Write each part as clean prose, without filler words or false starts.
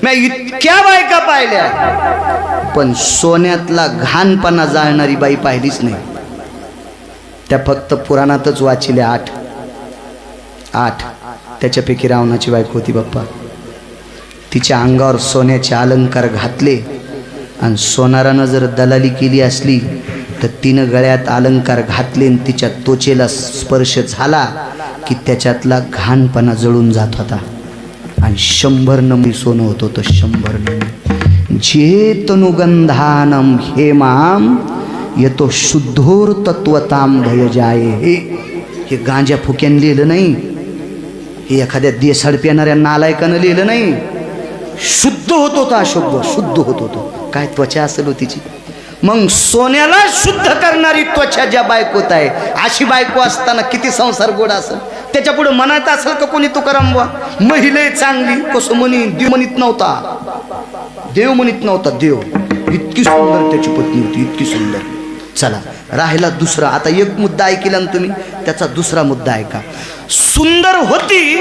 मी इतक्या बायका पाहिल्या पण सोन्यातला घाणपणा जाळणारी बाई पाहिलीच नाही. त्या फक्त पुराणातच वाचिल्या 8. त्याच्यापैकी रावणाची बायको होती बाप्पा. तिच्या अंगावर सोन्याचे अलंकार घातले आणि सोनारानं जर दलाली केली असली तर तिनं गळ्यात अलंकार घातले आणि तिच्या त्वचेला स्पर्श झाला की त्याच्यातला घाणपणा जळून जात होता. आणि 100 नमी सोनं होत होतं. 100 नमी. जे तनुगंधानम हेमाम येतो शुद्धोर तत्वताम भय जाये. हे गांजा फुक्यानं लिहिलं नाही, हे एखाद्या देसाड पिणाऱ्या नालायकानं लिहिलं नाही. शुद्ध होत होता अशुद्ध, शुद्ध होत होतो. काय त्वचा असेल हो तिची. मग सोन्याला शुद्ध करणारी त्वचा ज्या बायकोत आहे अशी बायको असताना किती संसार गोड असेल. त्याच्या पुढे म्हणत असेल का कोणी तुकाराम बुवा महिला चांगली कसं म्हणी. देव म्हणत नव्हता, देव म्हणत नव्हता. देव इतकी सुंदर त्याची पत्नी होती, इतकी सुंदर. चला राहिला दुसरा. आता एक मुद्दा ऐकला ना तुम्ही, त्याचा दुसरा मुद्दा ऐका. सुंदर होती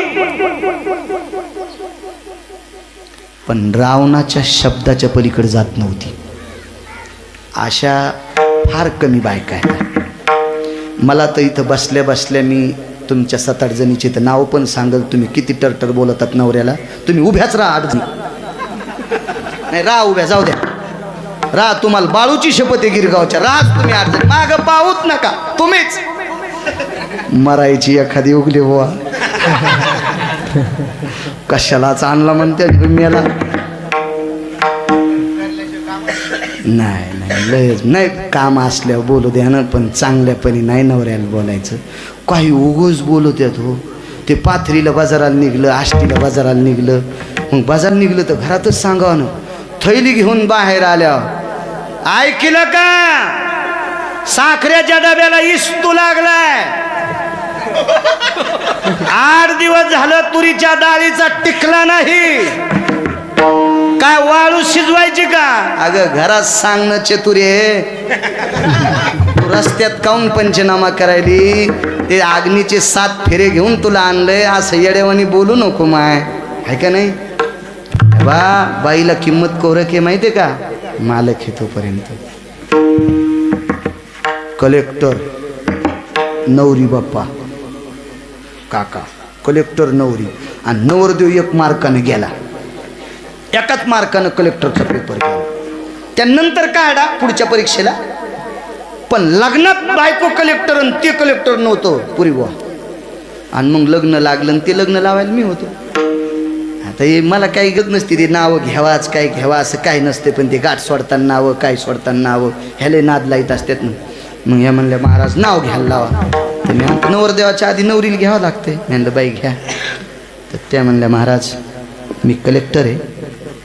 पण रावणाच्या शब्दाच्या पलीकडे जात नव्हती. अशा फार कमी बायका आहेत. मला तर इथं बसल्या बसल्या मी तुमच्या 7-8 जणीचे तर नाव पण सांगल. तुम्ही किती टरटर बोलतात नवऱ्याला. तुम्ही उभ्याच राहा 8 जणी. नाही राहा उभ्या, जाऊ द्या राहा. तुम्हाला बाळूची शपथ आहे गिरगावच्या. राहा तुम्ही 8 जण. मागं पाहूच नका तुम्हीच. मरायची एखादी उगली बुवा. कशालाच आणला म्हणते मेला. नाही लयच नाही. काम असल्यावर बोलू द्या ना, पण चांगल्यापणी नाही नवऱ्याला बोलायचं. काही उगोच बोलत आहेत हो. ते पाथरीला बाजाराला निघलं, आष्टीला बाजाराला निघलं. मग बाजार निघलं तर घरातच सांगावं ना. थैली घेऊन बाहेर आल्यावर ऐकलं का साखरेच्या डब्याला इस्तू लागलाय. 8 दिवस झालं तुरीच्या डाळीचा टिकला नाही. काय वाळू शिजवायची का. अगं घरात सांगणं चतुरे. रस्त्यात काऊन पंचनामा करायली. ते अग्नीचे 7 फेरे घेऊन तुला आणलंय असं येड्यावानी बोलू नको माय. आहे का नाही. बा बाईला किंमत कोरक आहे माहितीये का. मालक आहे तोपर्यंत. कलेक्टर नवरी बाप्पा काका कलेक्टर नवरी आणि नवरदेव 1 मार्काने गेला. एकाच मार्कानं कलेक्टरचा पेपर गेला. त्यानंतर काढा पुढच्या परीक्षेला. पण लग्नात बायको कलेक्टर आणि ते कलेक्टर नव्हतं पुरी बुवा. आणि मग लग्न लागलं आणि ते लग्न लावायला मी होतो. आता हे मला काही गत नसते. ते नावं घ्यावाच काय घ्यावा असं काही नसते. पण ते गाठ सोडताना नावं काय सोडताना नावं ह्याला नाद लाईत असतात ना. मग ह्या म्हणल्या महाराज नाव घ्यायला लावा. तर मी म्हणतो नवरदेवाच्या आधी नवरीला घ्यावं लागते. म्हणलं बाई घ्या. तर त्या म्हणल्या महाराज मी कलेक्टर आहे,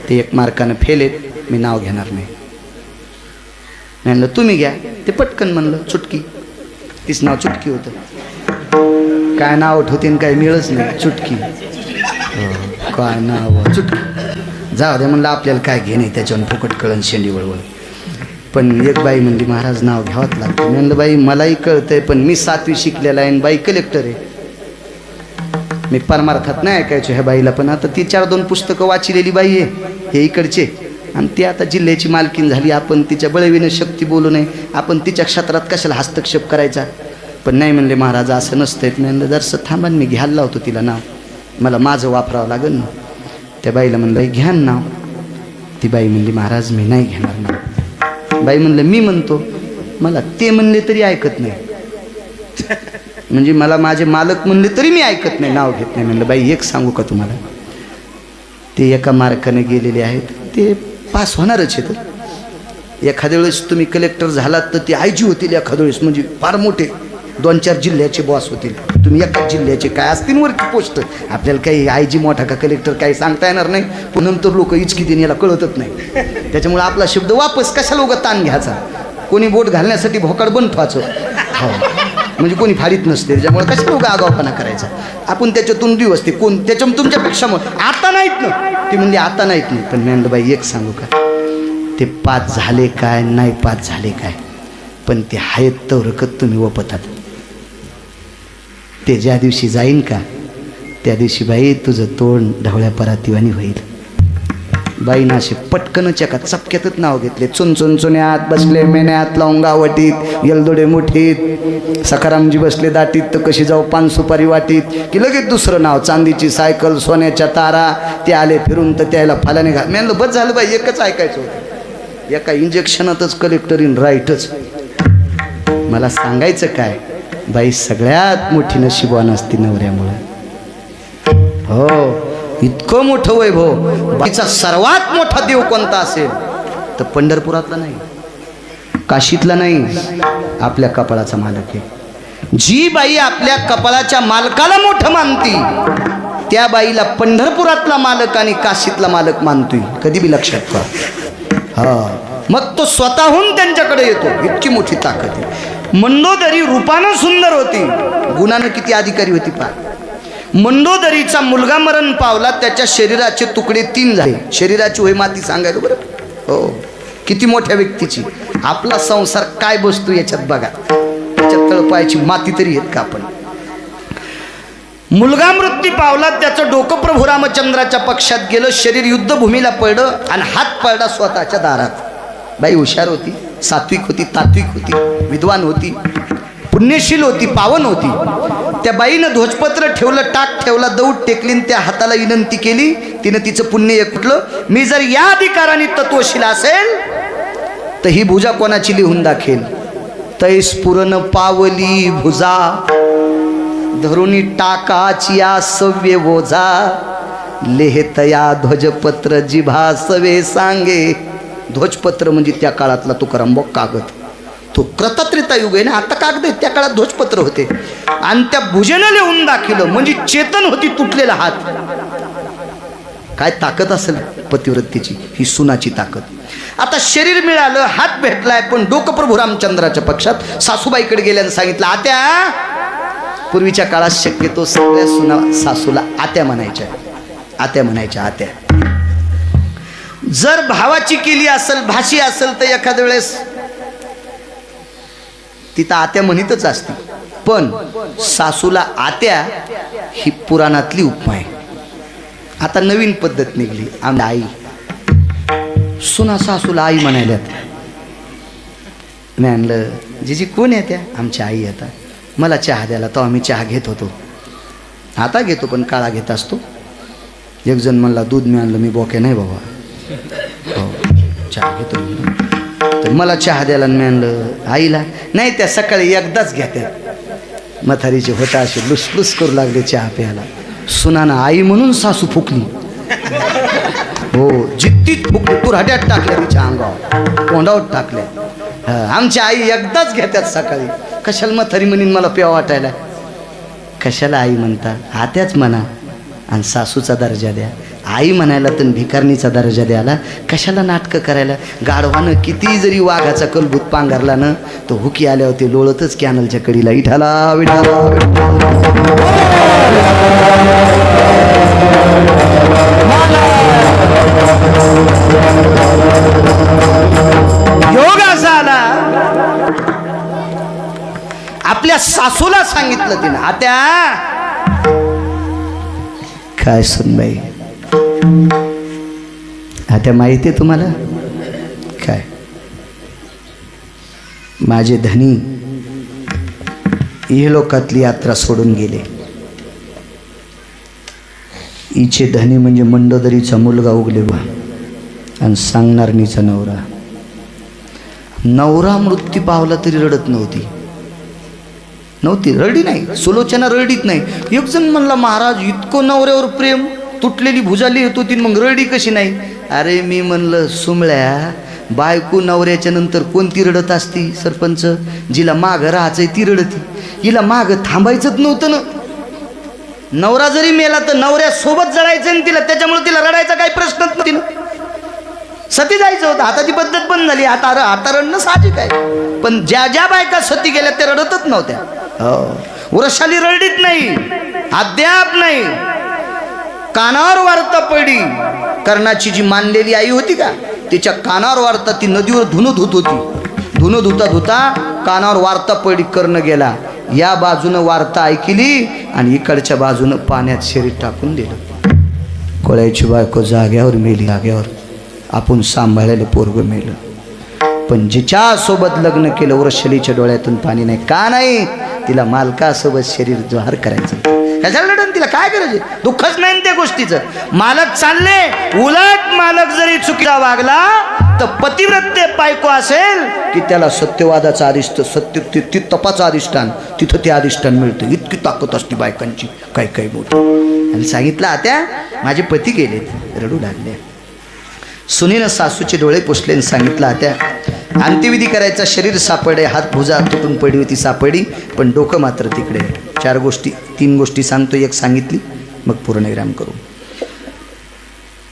ते 1 मार्कानं फेल आहेत, मी नाव घेणार नाही. म्हणलं तुम्ही घ्या. ते पटकन म्हणलं चुटकी. तीच नाव चुटकी होतं. काय नाव ठेवते काय मिळच नाही. चुटकी. काय नाव चुटकी. जाऊ दे म्हणलं आपल्याला काय घे नाही त्याच्यावर फुकट कळण शेंडी वळवळ. पण एक बाई म्हणली महाराज नाव घ्यावंच लागतं. म्हणलं बाई मलाही कळतंय पण मी 7वी शिकलेला आहे आणि बाई कलेक्टर आहे. मी परमार्थात नाही ऐकायचो ह्या बाईला. पण आता ती 4-2 पुस्तकं वाचलेली बाई आहे हे इकडचे. आणि ती आता जिल्ह्याची मालकीन झाली. आपण तिच्या बळविनं शक्ती बोलू नये. आपण तिच्या क्षेत्रात कशाला हस्तक्षेप करायचा. पण नाही म्हणले महाराज असं नसतंय. म्हणलं जरसं थांबा मी घ्यायला लावतो तिला नाव. मला माझं वापरावं लागेल ना. त्या बाईला म्हणलं घ्या नाव. ती बाई म्हणली महाराज मी नाही घेणार नाव. बाई म्हणलं मी म्हणतो. मला ते म्हणले तरी ऐकत नाही. म्हणजे मला माझे मालक म्हणले तरी मी ऐकत नाही, नाव घेत नाही. म्हणलं बाई एक सांगू का तुम्हाला. ते 1 मार्काने गेलेले आहेत. ते पास होणारच आहेत. एखाद्या वेळेस तुम्ही कलेक्टर झालात तर ते आयजी होतील. एखाद्या वेळेस म्हणजे फार मोठे 2-4 जिल्ह्याचे बॉस होतील. तुम्ही एकाच जिल्ह्याचे काय असतील वरती पोस्ट. आपल्याला काही आयजी मोठा का कलेक्टर काही सांगता येणार नाही. पण नंतर लोक इचकी देणे याला कळतच नाही. त्याच्यामुळे आपला शब्द वापस कशाला उगा ताण घ्यायचा. कोणी बोट घालण्यासाठी भोकाड बनवायचं. हो म्हणजे कोणी फाडीत नसते. त्याच्यामुळे कशाला उगा आगावपणा करायचा. आपण त्याच्यातून दिवस ते कोण त्याच्यामुळे तुमच्यापेक्षा मग आता नाहीत ना. ती म्हणजे आता नाहीत नाही. पण मी म्हणलं बाई एक सांगू का. ते पास झाले काय नाही पास झाले काय पण ते आहेत तवरकत तुम्ही वपतात. ते ज्या दिवशी जाईन का त्या दिवशी बाई तुझं तोंड ढवळ्या परातीवानी होईल. बाईनं असे पटकनच एका चपक्यातच नाव घेतले. चुनचुन्यात बसले मेन्यात, लवंगावटीत येलदोडे मुठीत, सखारामजी बसले दाटीत, तर कशी जाऊ पान सुपारी वाटीत, की लगेच दुसरं नाव चांदीची सायकल, सोन्याच्या तारा. ते आले फिरून तर त्याला फाल्याने घाल. मी म्हणलं बस झालं बाई, एकच ऐकायचं होतं. एका इंजेक्शनातच कलेक्टर इन राईटच. मला सांगायचं काय, बाई सगळ्यात मोठी नशिबवान असती नवऱ्यामुळे. हो, इतकं मोठं वैभव. बाईचा सर्वात मोठा देव कोणता असेल तर पंढरपुरातला नाही, काशीतला नाही, आपल्या कपाळाचा मालक आहे. जी बाई आपल्या कपाळाच्या मालकाला मोठं मानती त्या बाईला पंढरपुरातला मालक आणि काशीतला मालक मानतोय. कधी बी लक्षात ठेवा. हा, मग तो स्वतःहून त्यांच्याकडे येतो. इतकी मोठी ताकद आहे. मंडोदरी रूपानं सुंदर होती, गुणानं किती अधिकारी होती पहा. मंडोदरीचा मुलगा मरण पावला, त्याच्या शरीराचे तुकडे 3 झाले. शरीराची होय माती सांगायला बरं. हो, किती मोठ्या व्यक्तीची. आपला संसार काय बसतो याच्यात बघा. त्याच्यात तळपायाची माती तरी येत का आपण. मुलगा मृत्यू पावला, त्याचं डोकं प्रभू रामचंद्राच्या पक्षात गेलं. शरीर युद्धभूमीला पडलं आणि हात पडला स्वतःच्या दारात. बाई हुशार होती, सात्विक होती, तात्विक होती, विद्वान होती, पुण्यशील होती, पावन होती. त्या बाईनं ध्वजपत्र ठेवलं, टाक ठेवला, दौड टेकली, त्या हाताला विनंती केली. तिनं तिचं पुण्य एकटलं. मी जर या अधिकाराने तत्वशील असेल तर ही भुजा कोणाची लिहून दाखेल. तैस पुरण पावली भुजा धरुणी टाकाची सव्य ओझा, लेहतया ध्वजपत्र जिभा सवे सांगे. ध्वजपत्र म्हणजे त्या काळातला तुकाराम कागद. तो कृतत्रेता युग आहे ना, आता कागद आहेत, त्या काळात ध्वजपत्र होते. आणि त्या भुजेनं लिहून दाखवलं म्हणजे चेतन होती, तुटलेला हात. काय ताकद असेल पतिव्रतेची, ही सुनाची ताकद. आता शरीर मिळालं, हात भेटलाय, पण डोकं प्रभू रामचंद्राच्या पक्षात. सासूबाईकडे गेल्यानं सांगितलं, आत्या. पूर्वीच्या काळात शक्यतो सगळ्या सुना सासूला आत्या म्हणायच्या. आत्या म्हणायच्या, आत्या. जर भावाची केली असेल, भाशी असेल, तर एखाद्या वेळेस तिथं आत्या म्हणतच असते. पण सासूला आत्या ही पुराणातली उपमा आहे. आता नवीन पद्धत निघली. आमची आई, सुना सासूला आई म्हणायल्यात. मी आणलं, जीजी कोण आहे त्या? आमच्या आई. आता मला चहा द्यायला, तो आम्ही चहा घेत होतो, आता घेतो पण काळा घेत असतो. एक जण म्हणला दूध मी आणलं, मी बोके नाही बाबा. हो, चहा घेतो. तर मला चहा द्यायला मी आणलं आईला. नाही, त्या सकाळी एकदाच घेत्या. म्हातारीचे होता असे लुसलुस करू लागले चहा प्यायला. सुनानं आई म्हणून सासू फुकली. हो, जित्तीत फुकली. कुऱ्हाड्यात टाकल्या तिच्या अंगावर, तोंडावर टाकल्या. आमच्या आई एकदाच घेत्यात सकाळी. कशाला म्हातारी म्हणून मला प्यावा वाटायला. कशाला आई म्हणता, आत्याच म्हणा आणि सासूचा दर्जा द्या. आई म्हणायला तर भिकारणीचा दर्जा द्यायला कशाला नाटकं करायला. गाढवानं किती जरी वाघाचा कलभूत पांघरला ना, तो हुकी आल्या होते लोळतच कॅनलच्या कडीला, इठाला विठाला. योग असा आला, आपल्या सासूला सांगितलं तिनं, आत्या. काय सुनबाई, आता माहिती आहे तुम्हाला काय, माझे धनी हे लोकातली यात्रा सोडून गेले. हिचे धनी म्हणजे मंडोदरीचा मुलगा उगले बा आणि सांगणारणीचा नवरा. नवरा मृत्यू पावला तरी रडत नव्हती. रडी नाही, सुलोचना रडीत नाही. एक जण म्हणला, महाराज इतकं नवऱ्यावर प्रेम, तुटलेली भुजाली येत होती, मग रडी कशी नाही? अरे मी म्हणलं, सुमळ्या, बायको नवऱ्याच्या नंतर कोणती रडत असती? सरपंच, जिला मागं राहायचंय ती रडती. हिला मागं थांबायचंच नव्हतं ना. नवरा जरी मेला तर नवऱ्यासोबत जळायचं ना तिला, त्याच्यामुळे तिला रडायचा काही प्रश्नच नव्हती ना. सती जायचं होतं, हाताची पद्धत बंद झाली. आता रडणं साहजिक आहे. पण ज्या ज्या बायका सती गेल्या त्या रडतच नव्हत्या. हो, वृषाली रडीत नाही, अद्याप नाही. कानावर वार्ता पडली. कर्णाची जी मानलेली आई होती का, तिच्या कानावर वार्ता, ती नदीवर धुणं धुत होती. धुणं धुता धुता कानावर वार्ता पडली, कर्ण गेला. या बाजूनं वार्ता ऐकली आणि इकडच्या बाजूनं पाण्यात शरीर टाकून दिलं. कोळ्याची बायको जाग्यावर मेली. जाग्यावर आपण सांभाळलेलं पोरगं मेलं. पण जिच्या सोबत लग्न केलं वृषलीच्या डोळ्यातून पाणी नाही. का नाही? तिला मालकासोबत शरीर जोहार करायचं. ह्याच्या लढण तिला काय करायचे? दुःखच नाही त्या गोष्टीचं. मालक चालले, उलट मालक जरी चुकीचा वागला तर पतिव्रते बायको असेल की त्याला सत्यवादाचं अधिष्ठान, सत्य तपाचं अधिष्ठान, तिथं ते अधिष्ठान मिळतं. इतकी ताकद असते बायकांची काही काही मोठी. आणि सांगितलं आत्या माझे पती गेलेत. रडू लागले. सुनीनं सासूचे डोळे पुसले आणि सांगितलं आत्या अंत्यविधी करायचा, शरीर सापडे, हात भुजा तुटून पडली होती सापडी, पण डोकं मात्र तिकडे. 3 गोष्टी सांगतो, एक सांगितली मग पूर्ण विराम करू.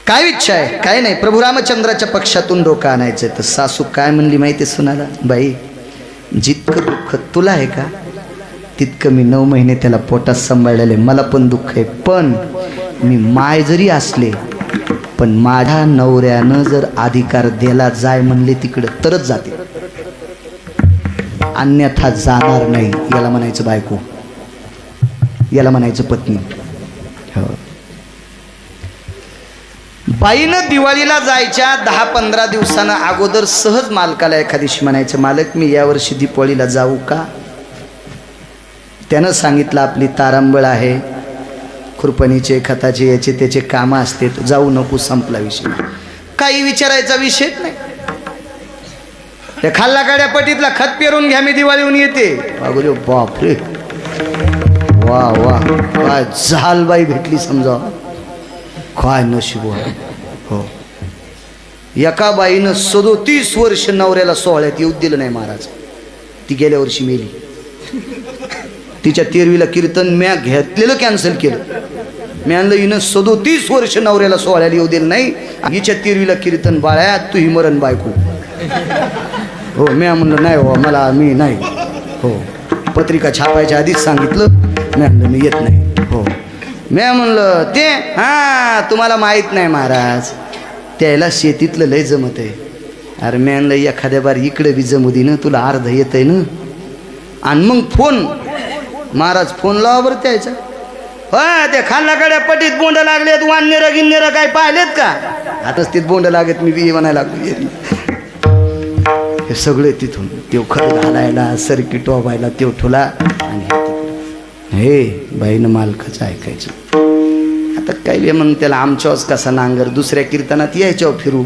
काय इच्छा आहे? काय नाही, प्रभू रामचंद्राच्या पक्षातून डोकं आणायचं. तर सासू काय म्हणली माहिती सुनाला? बाई जितकं दुःख तुला आहे का तितकं मी 9 महिने त्याला पोटात सांभाळलेले, मला पण दुःख आहे. पण मी माय जरी असले पण माझ्या नवऱ्यानं जर अधिकार दिला जाय म्हणले तिकडं तरच जाते, अन्यथा जाणार नाही. याला म्हणायचं बायको, याला म्हणायचं पत्नी. हो. बाईनं दिवाळीला जायच्या 10-15 दिवसांना अगोदर सहज मालकाला एखादीशी म्हणायचं, मालक मी यावर्षी दिवाळीला जाऊ का? त्यानं सांगितलं आपली तारांबळ आहे, खुरपणीचे खताचे याचे त्याचे कामं असते, जाऊ नको, संपला विषय. काही विचारायचा विषयच नाही. त्या खाल्ला काड्या पटीतला खत पेरून घ्या, मी दिवाळीहून येते. अगो बापरे, वा वा, काय झालबाई भेटली समजा, काय नशीब आहे. हो, एका बाईनं 37 वर्ष नवऱ्याला सोहळ्यात येऊ दिलं नाही महाराज. ती गेल्या वर्षी मेली. तिच्या 13वीला कीर्तन म्या घेतलेलं कॅन्सल केलं. मी आणलं हिनं 37 वर्ष नवऱ्याला सोहळ्याला येऊ दिलं नाही. हिच्या 13वीला कीर्तन बाळ्या तू ही मरण बायको. हो, म्या म्हणलं नाही हो, मी नाही. हो, पत्रिका छापायच्या आधीच सांगितलं. मी म्हणलं मी येत नाही. हो, म्या म्हणलं ते तुम्हाला माहीत नाही महाराज, त्याला शेतीतलं लय जमत आहे. अरे मी म्हणलं एखाद्या बार इकडे बी जमू दे ना, तुला अर्ध येत आहे ना. आणि मग फोन महाराज फोन लावा बरं त्याचा. होय, ते खाल्लाकड्या पटीत बोंड लागलेत, वाननेरं गिन्नेरं काय पाहिलेत का? आताच तिथं बोंड लागत, मी बी म्हणायला लागलो. हे सगळे तिथून तेव खत घालायला, सर्किट वाबायला तेव ठुला. आणि हे बाईनं मालकाचं ऐकायचं. आता काही मग त्याला आमच्याच कसा नांगर, दुसऱ्या कीर्तनात यायच्यावर फिरू,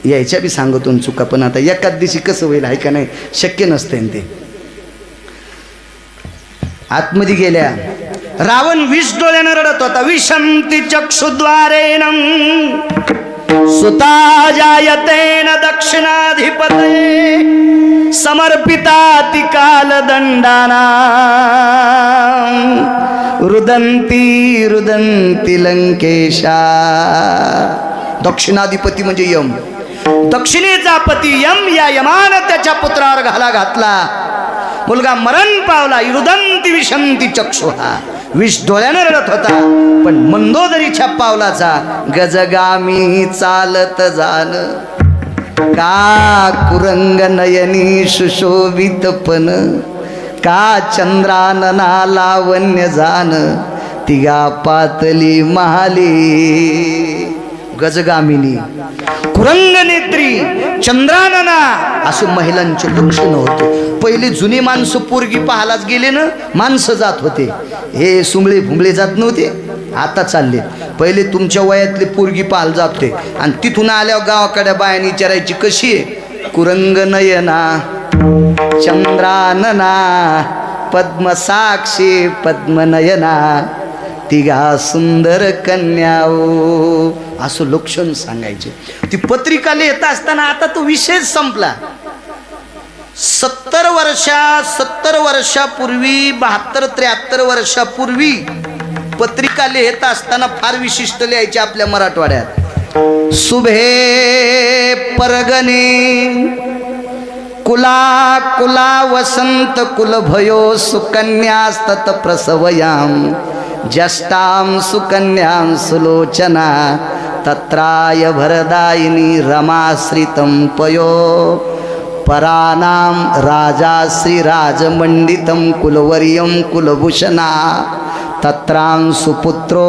यायच्या बी सांगतून चुका. पण आता एकाच दिवशी कसं होईल आहे का नाही, शक्य नसतं ते. आतमध्ये गेल्या, रावण 20 डोळ्यानं रडत होता. विशंती चक्षुद्वारेण सुता जायतेन दक्षिणाधिपते समर्पिताति कालदंडाना रुदंती रुदंती लंकेशा. दक्षिणाधिपती म्हणजे यम, दक्षिणेचा पती यम. या यमानं त्याच्या पुत्रावर घाला घातला. मुलगा मरण पावला. रुदंती विशंती चक्षुहा, 20 डोळ्यानं रडत होता. पण मंदोदरीच्या पावलाचा गजगामी चालत जाण, का कुरंग नयनी सुशोभितपण, का चंद्रानना लावण्य जाण, तिगा पातली महाली. गजगामिनी, कुरंग नेत्री, चंद्रानना, असं महिलांचे लक्षण होते. पहिले जुनी माणसं पोरगी पाहायलाच गेले ना, माणसं जात होते. हे सुंगळे भुंगळे जात नव्हते, आता चालले. पहिले तुमच्या वयातले पोरगी पाहायला जात होते. आणि तिथून आल्यावर गावाकडे बायाने विचारायची कशी आहे? कुरंग नयना चंद्रानना पद्मसाक्षी पद्मनयना, तिघा सुंदर कन्याओ, असं लक्षण सांगायचे. ती पत्रिका लिहित असताना आता तो विषय संपला. 70 वर्षापूर्वी 72-73 वर्षापूर्वी पत्रिका लिहित असताना फार विशिष्ट लिहायचे आपल्या मराठवाड्यात. शुभे परगणे कुला कुला वसंत कुलभयो सुकन्यास्तत प्रसवयाम ज्येष्ठां सुकन्यां सुलोचना तत्राय भरदायिनी रमाश्रितं पयो परानां राजा श्रीराजमंडितं कुलवर्यं कुलभूषणा तत्रांशुपुत्रो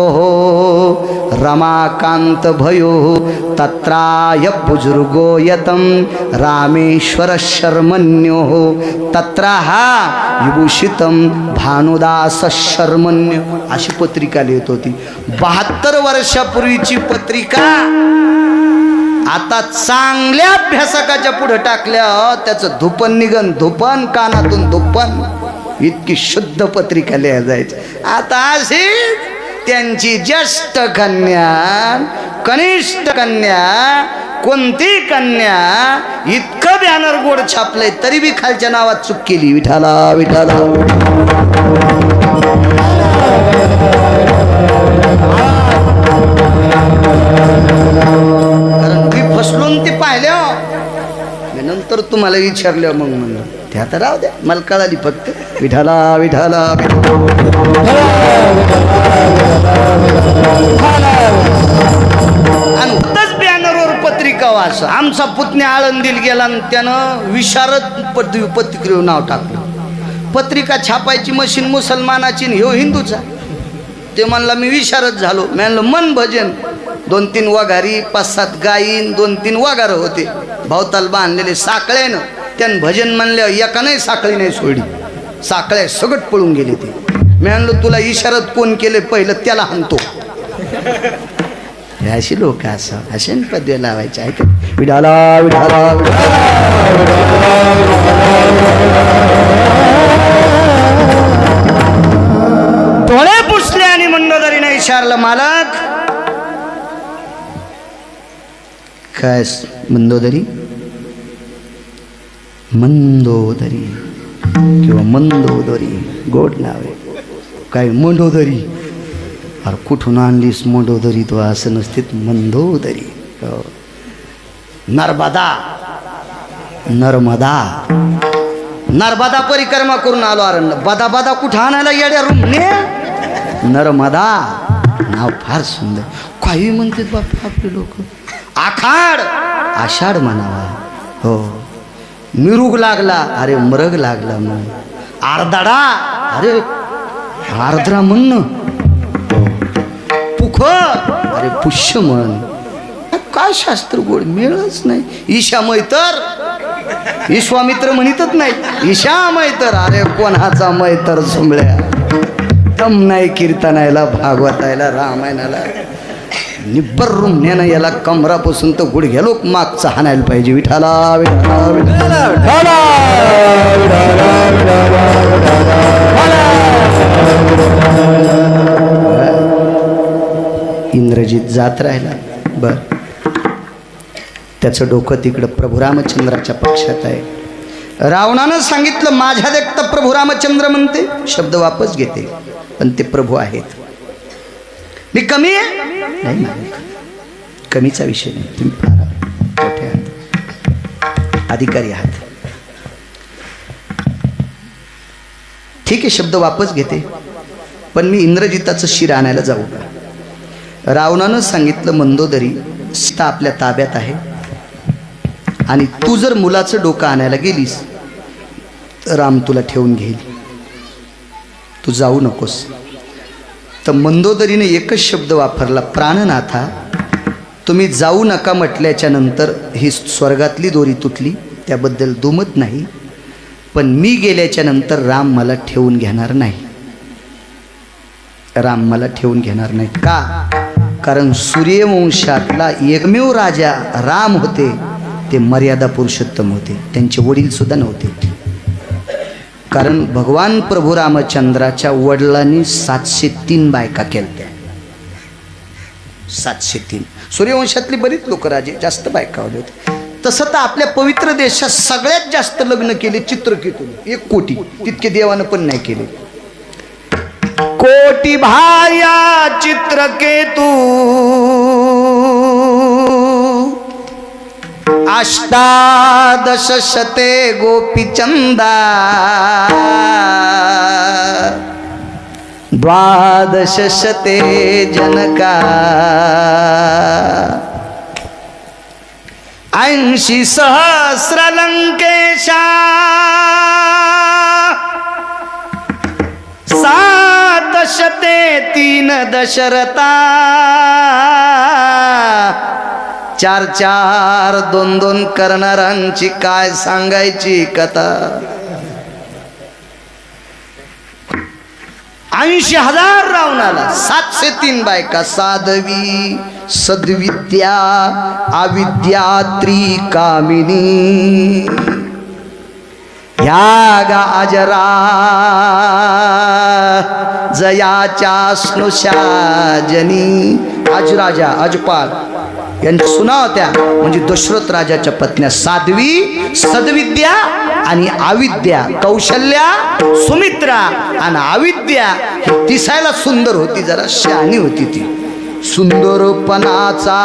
रमाकांत भयो तत्राय बुजुर्गो यतं रामेश्वर शर्मण्यो तत्राहा विभूषितं भानुदास शर्मण्य. अशी पत्रिका लिहित होती. 72 वर्षापूर्वीची पत्रिका आता चांगल्या अभ्यासकाच्या पुढे टाकल्या त्याचं धुपन निघन, धुपन कानातून धुपन, इतकी शुद्ध पत्रिका लिहायला जायची. आता अशी त्यांची ज्येष्ठ कन्या, कनिष्ठ कन्या, कोणती कन्या, इतकं बॅनर गोड छापलंय तरी बी खालच्या नावात चूक केली. विठाला विठाला. कारण मी फसलून ते पाहिल्या नंतर तुम्हाला विचारलं मग म्हणलं ते आता राहू द्या, मला कळाली फक्त. विठाला विठाला. आणि होतच बॅनरवर पत्रिका वाच. आमचा पुतण्या आळंदीला गेला आणि त्यानं विशारद पत्रिकेवर नाव टाकलं. पत्रिका छापायची मशीन मुसलमानाची ह्यो हिंदूचा. ते म्हणला मी विशारद झालो. मी म्हणलं मन भजन. 2-3 वघारी, 5-7 गायीन, 2-3 वघार होते भावताल बांधलेले साखळ्यानं. त्यानं भजन म्हणलं एका नाही साखळी नाही सोडली, साखळ्या सगट पळून गेले ते. मी म्हणलं तुला इशारत कोण केले पहिलं त्याला हाणतो. अशी लोक असं असे पदवी लावायचे आहे का. विडाला विडाला. डोळे पुसले आणि मंडोदरीने इशारलं मालक. काय मंदोदरी, मंदोदरी किंवा मंदोदरी गोड नाव आहे. काय मंडोदरी, अरे कुठून आणलीस मंडोदरी तो असं नसते. मंदोदरी. नर्मदा, नर्मदा, नर्मदा परिक्रमा करून आलो. अरे बदा बदा कुठं आणायला येड्या रूमने. नर्मदा नाव फार सुंदर. काही म्हणते बाप आपले लोक. आखाड, आषाढ म्हणावा. हो. मिरुग लागला, अरे मरग लागला म्हण. आरदाडा, अरे आर्द्रा म्हणणं. पुखर, अरे पुष्य म्हण. काय शास्त्र गोड मिळच नाही. ईशा मैतर, विश्वामित्र म्हणतच नाही. ईशा मैतर, अरे कोणाचा मैतर सुंबळ्या. दम नाही कीर्तनायला, भागवतायला, रामायणाला. निब्बर रुमण्यानं याला कमरापासून तर गुडघ्या लोक मागचा हाणायला पाहिजे. विठाला विठाला विठाला विठाला. इंद्रजित जात राहिला. बर, त्याचं डोकं तिकडं प्रभू रामचंद्राच्या पक्षात आहे. रावणानं सांगितलं माझ्या देखता प्रभू रामचंद्र म्हणते. शब्द वापस घेते पण ते प्रभू आहेत. मी कमी आहे नाही, कमीचा विषय नाही. तुम्ही फार मोठे आहात, अधिकारी आहात. ठीक आहे, शब्द वापस घेते पण मी इंद्रजिताचं शिर आणायला जाऊ का. रावणानं सांगितलं मंदोदरी सीता आपल्या ताब्यात आहे आणि तू जर मुलाचं डोकं आणायला गेलीस तर राम तुला ठेवून घेईल, तू जाऊ नकोस. तर मंदोदरीने एकच शब्द वापरला, प्राणनाथा. तुम्ही जाऊ नका म्हटल्याच्या नंतर ही स्वर्गातली दोरी तुटली, त्याबद्दल दुमत नाही. पण मी गेल्याच्या नंतर राम मला ठेवून घेणार नाही. राम मला ठेवून घेणार नाही. का? कारण सूर्यवंशातला एकमेव राजा राम होते, ते मर्यादा पुरुषोत्तम होते. त्यांचे वडील सुद्धा नव्हते. कारण भगवान प्रभू रामचंद्राच्या वडिलांनी 703 बायका केल्या. 703. सूर्यवंशातली बरीच लोक राजे, जास्त बायका होते. तसं तर आपल्या पवित्र देशात सगळ्यात जास्त लग्न केले चित्रकेतून, 1 कोटी. तितके देवानं पण नाही केले. कोटी भाया चित्रकेतू, अष्टादश शते गोपीचंदा, 12 शते जनका, 80 सहस्र लंकेशा, 7 नशते तीन दशरथा, चार चार दोन दोन करणारांची काय सांगायची कथा. 80,000 रावणाला 703 बायका. साध्वी सद्विद्या अविद्या त्रिकामिनी, ह्या गाजरा जयाच्या स्नुषाजनी. अजराजा अजपाल यांच्या सुना होत्या, म्हणजे दशरथ राजाच्या पत्न्या. साध्वी सद्विद्या आणि अविद्या. कौशल्या सुमित्रा आणि अविद्या ही दिसायला सुंदर होती, जरा शहाणी होती ती. सुंदरपणाचा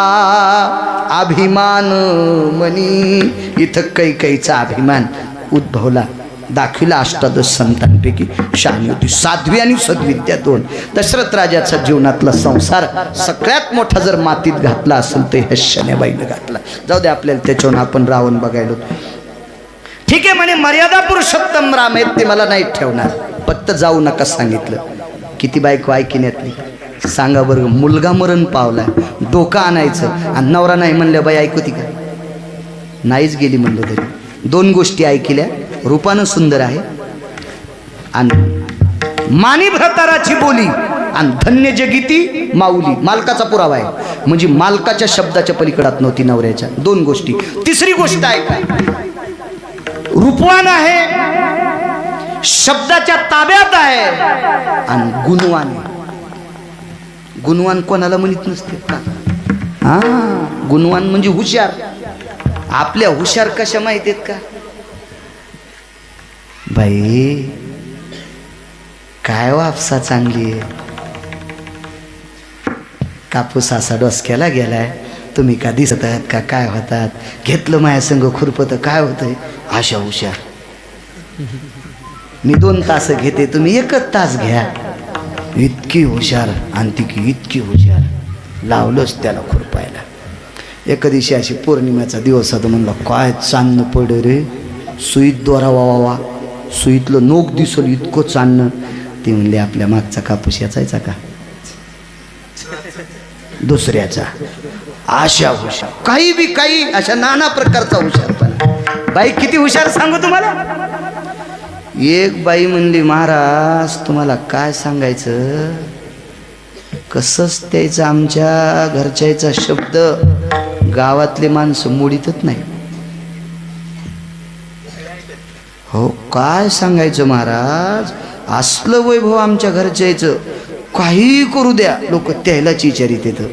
अभिमान मनी, इथं कैकेयीचा अभिमान उद्भवला. दाखविला अष्टादश संतांपैकी शहाणी होती. साध्वी आणि सद्विद्या दोन. दशरथ राजाचा जीवनातला संसार सगळ्यात मोठा जर मातीत घातला असेल तर ह्या शनाबाईनं घातला. जाऊ दे, आपल्याला त्याच्यावर आपण रावण बघायलो. ठीक आहे म्हणे, मर्यादा पुरुषोत्तम राम आहेत ते मला नाही ठेवणार, फक्त जाऊ नका सांगितलं. किती बायको ऐकिण्यातली सांगा बरं. मुलगा मरण पावलाय, डोकं आणायचं आणि नवरा नाही म्हणलं, बाई ऐकू ती का? नाहीच गेली म्हणलं तरी. 2 गोष्टी ऐकल्या, रूपानं सुंदर आहे आणि मानी भ्रताराची बोली आणि धन्य जगिती माऊली. मालकाचा पुरावा आहे, म्हणजे मालकाच्या शब्दाच्या पलीकडात नव्हती नवऱ्याच्या. 2 गोष्टी. तिसरी गोष्ट आहे काय, रूपवान आहे, शब्दाच्या ताब्यात आहे आणि गुणवान आहे. गुणवान कोणाला म्हणत नसते का? हा, गुणवान म्हणजे हुशार. आपल्या हुशार कशा माहित आहेत का बाई? काय वापसा चांगली आहे. कापूस असा डोसक्याला गेलाय, तुम्ही का दिसत आहात का? काय होतात? घेतलं माया संग खुरपत काय होतंय? अशा हुशार. मी 2 तास घेते, तुम्ही 1 तास घ्या. इतकी हुशार आणि ती की इतकी हुशार. लावलंच त्याला खुरपायला. एका दिवशी अशी पौर्णिमेचा दिवस होता, म्हणलं काय चांदणं पड रे, सुईत दोरा वावा, सुईतलं नोक दिसल इतकं चांदणं. ते म्हणले आपल्या मागचा कापूस याचायचा का दुसऱ्याचा? अशा हुशार, काही बी काही अशा नाना प्रकारचा हुशारपणा. बाई किती हुशार सांगू तुम्हाला. एक बाई म्हणली, महाराज तुम्हाला काय सांगायचं, कसंच त्याचा आमच्या घरच्याचा शब्द गावातले माणसं मोडीतच नाही. हो काय सांगायचं महाराज, असलं वैभव आमच्या घरच्याचं, काही करू द्या लोक त्यालाच विचारित येतं.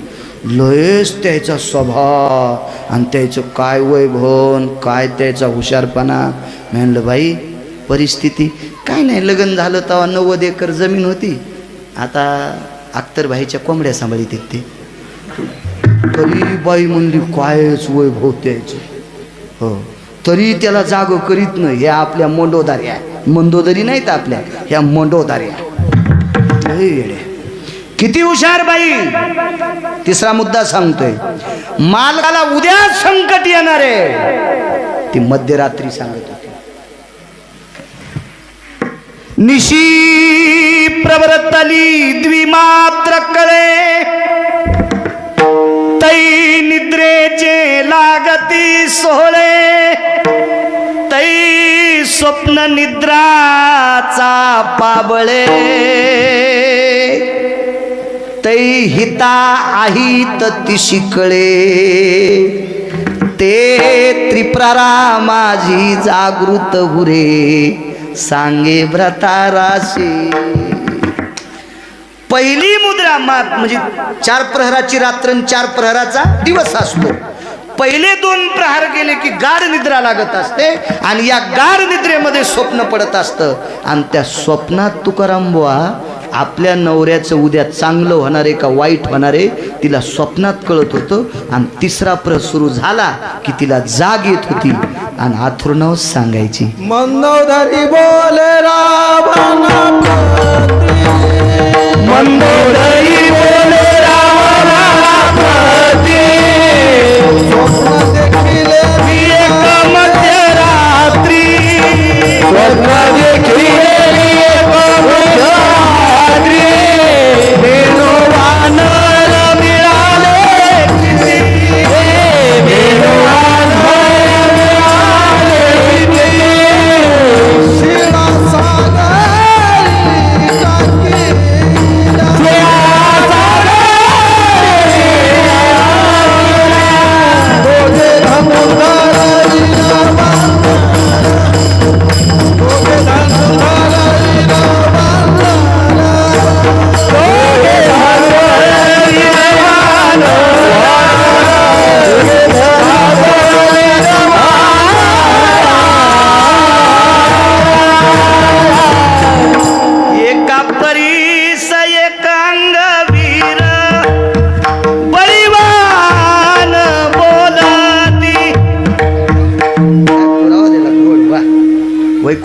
लयच त्याचा स्वभाव आणि त्याचं काय वैभव, काय त्याचा हुशारपणा. म्हणलं बाई परिस्थिती काय नाही, लग्न झालं तेव्हा 90 एकर जमीन होती, आता अख्तरबाईच्या कोंबड्या सांभाळीत ते. तरी बाई म्हणली कायच वैभव त्याचं. हो, तरी त्याला जागो करीत नाही. ह्या आपल्या मंडोदाऱ्या, मंदोदरी नाहीत आपल्या, ह्या मंडोदाऱ्या. किती हुशार बाई. तिसरा मुद्दा सांगतोय, मालकाला उद्या संकट येणार आहे, ती मध्यरात्री सांगत होती. निशी प्रवृत्तली द्विमात्र कळे, तै निद्रेचे लागती सोहळे, तै स्वप्न निद्राचा पाबळे, तै हिता आहित तिशिकळे, ते त्रिपुरा माझी जागृत हुरे, सांगे भ्रताराशी. पहिली मुद्रा म्हणजे 4 प्रहराची रात्र, 4 प्रहराचा दिवस असतो. पहिले 2 प्रहार गेले की गाढ निद्रा लागत असते आणि या गाढ निद्रेमध्ये स्वप्न पडत असतं. आणि त्या स्वप्नात तुकाराम बुवा आपल्या नवऱ्याचं उद्या चांगलं होणार आहे का वाईट होणार आहे तिला स्वप्नात कळत होतं. आणि 3रा प्रहर सुरू झाला की तिला जाग येत होती आणि अथर्वणावर सांगायची, मंदोदरी बोले मंदोदरी बोले मध्यरात्री, स्वप्न देखिले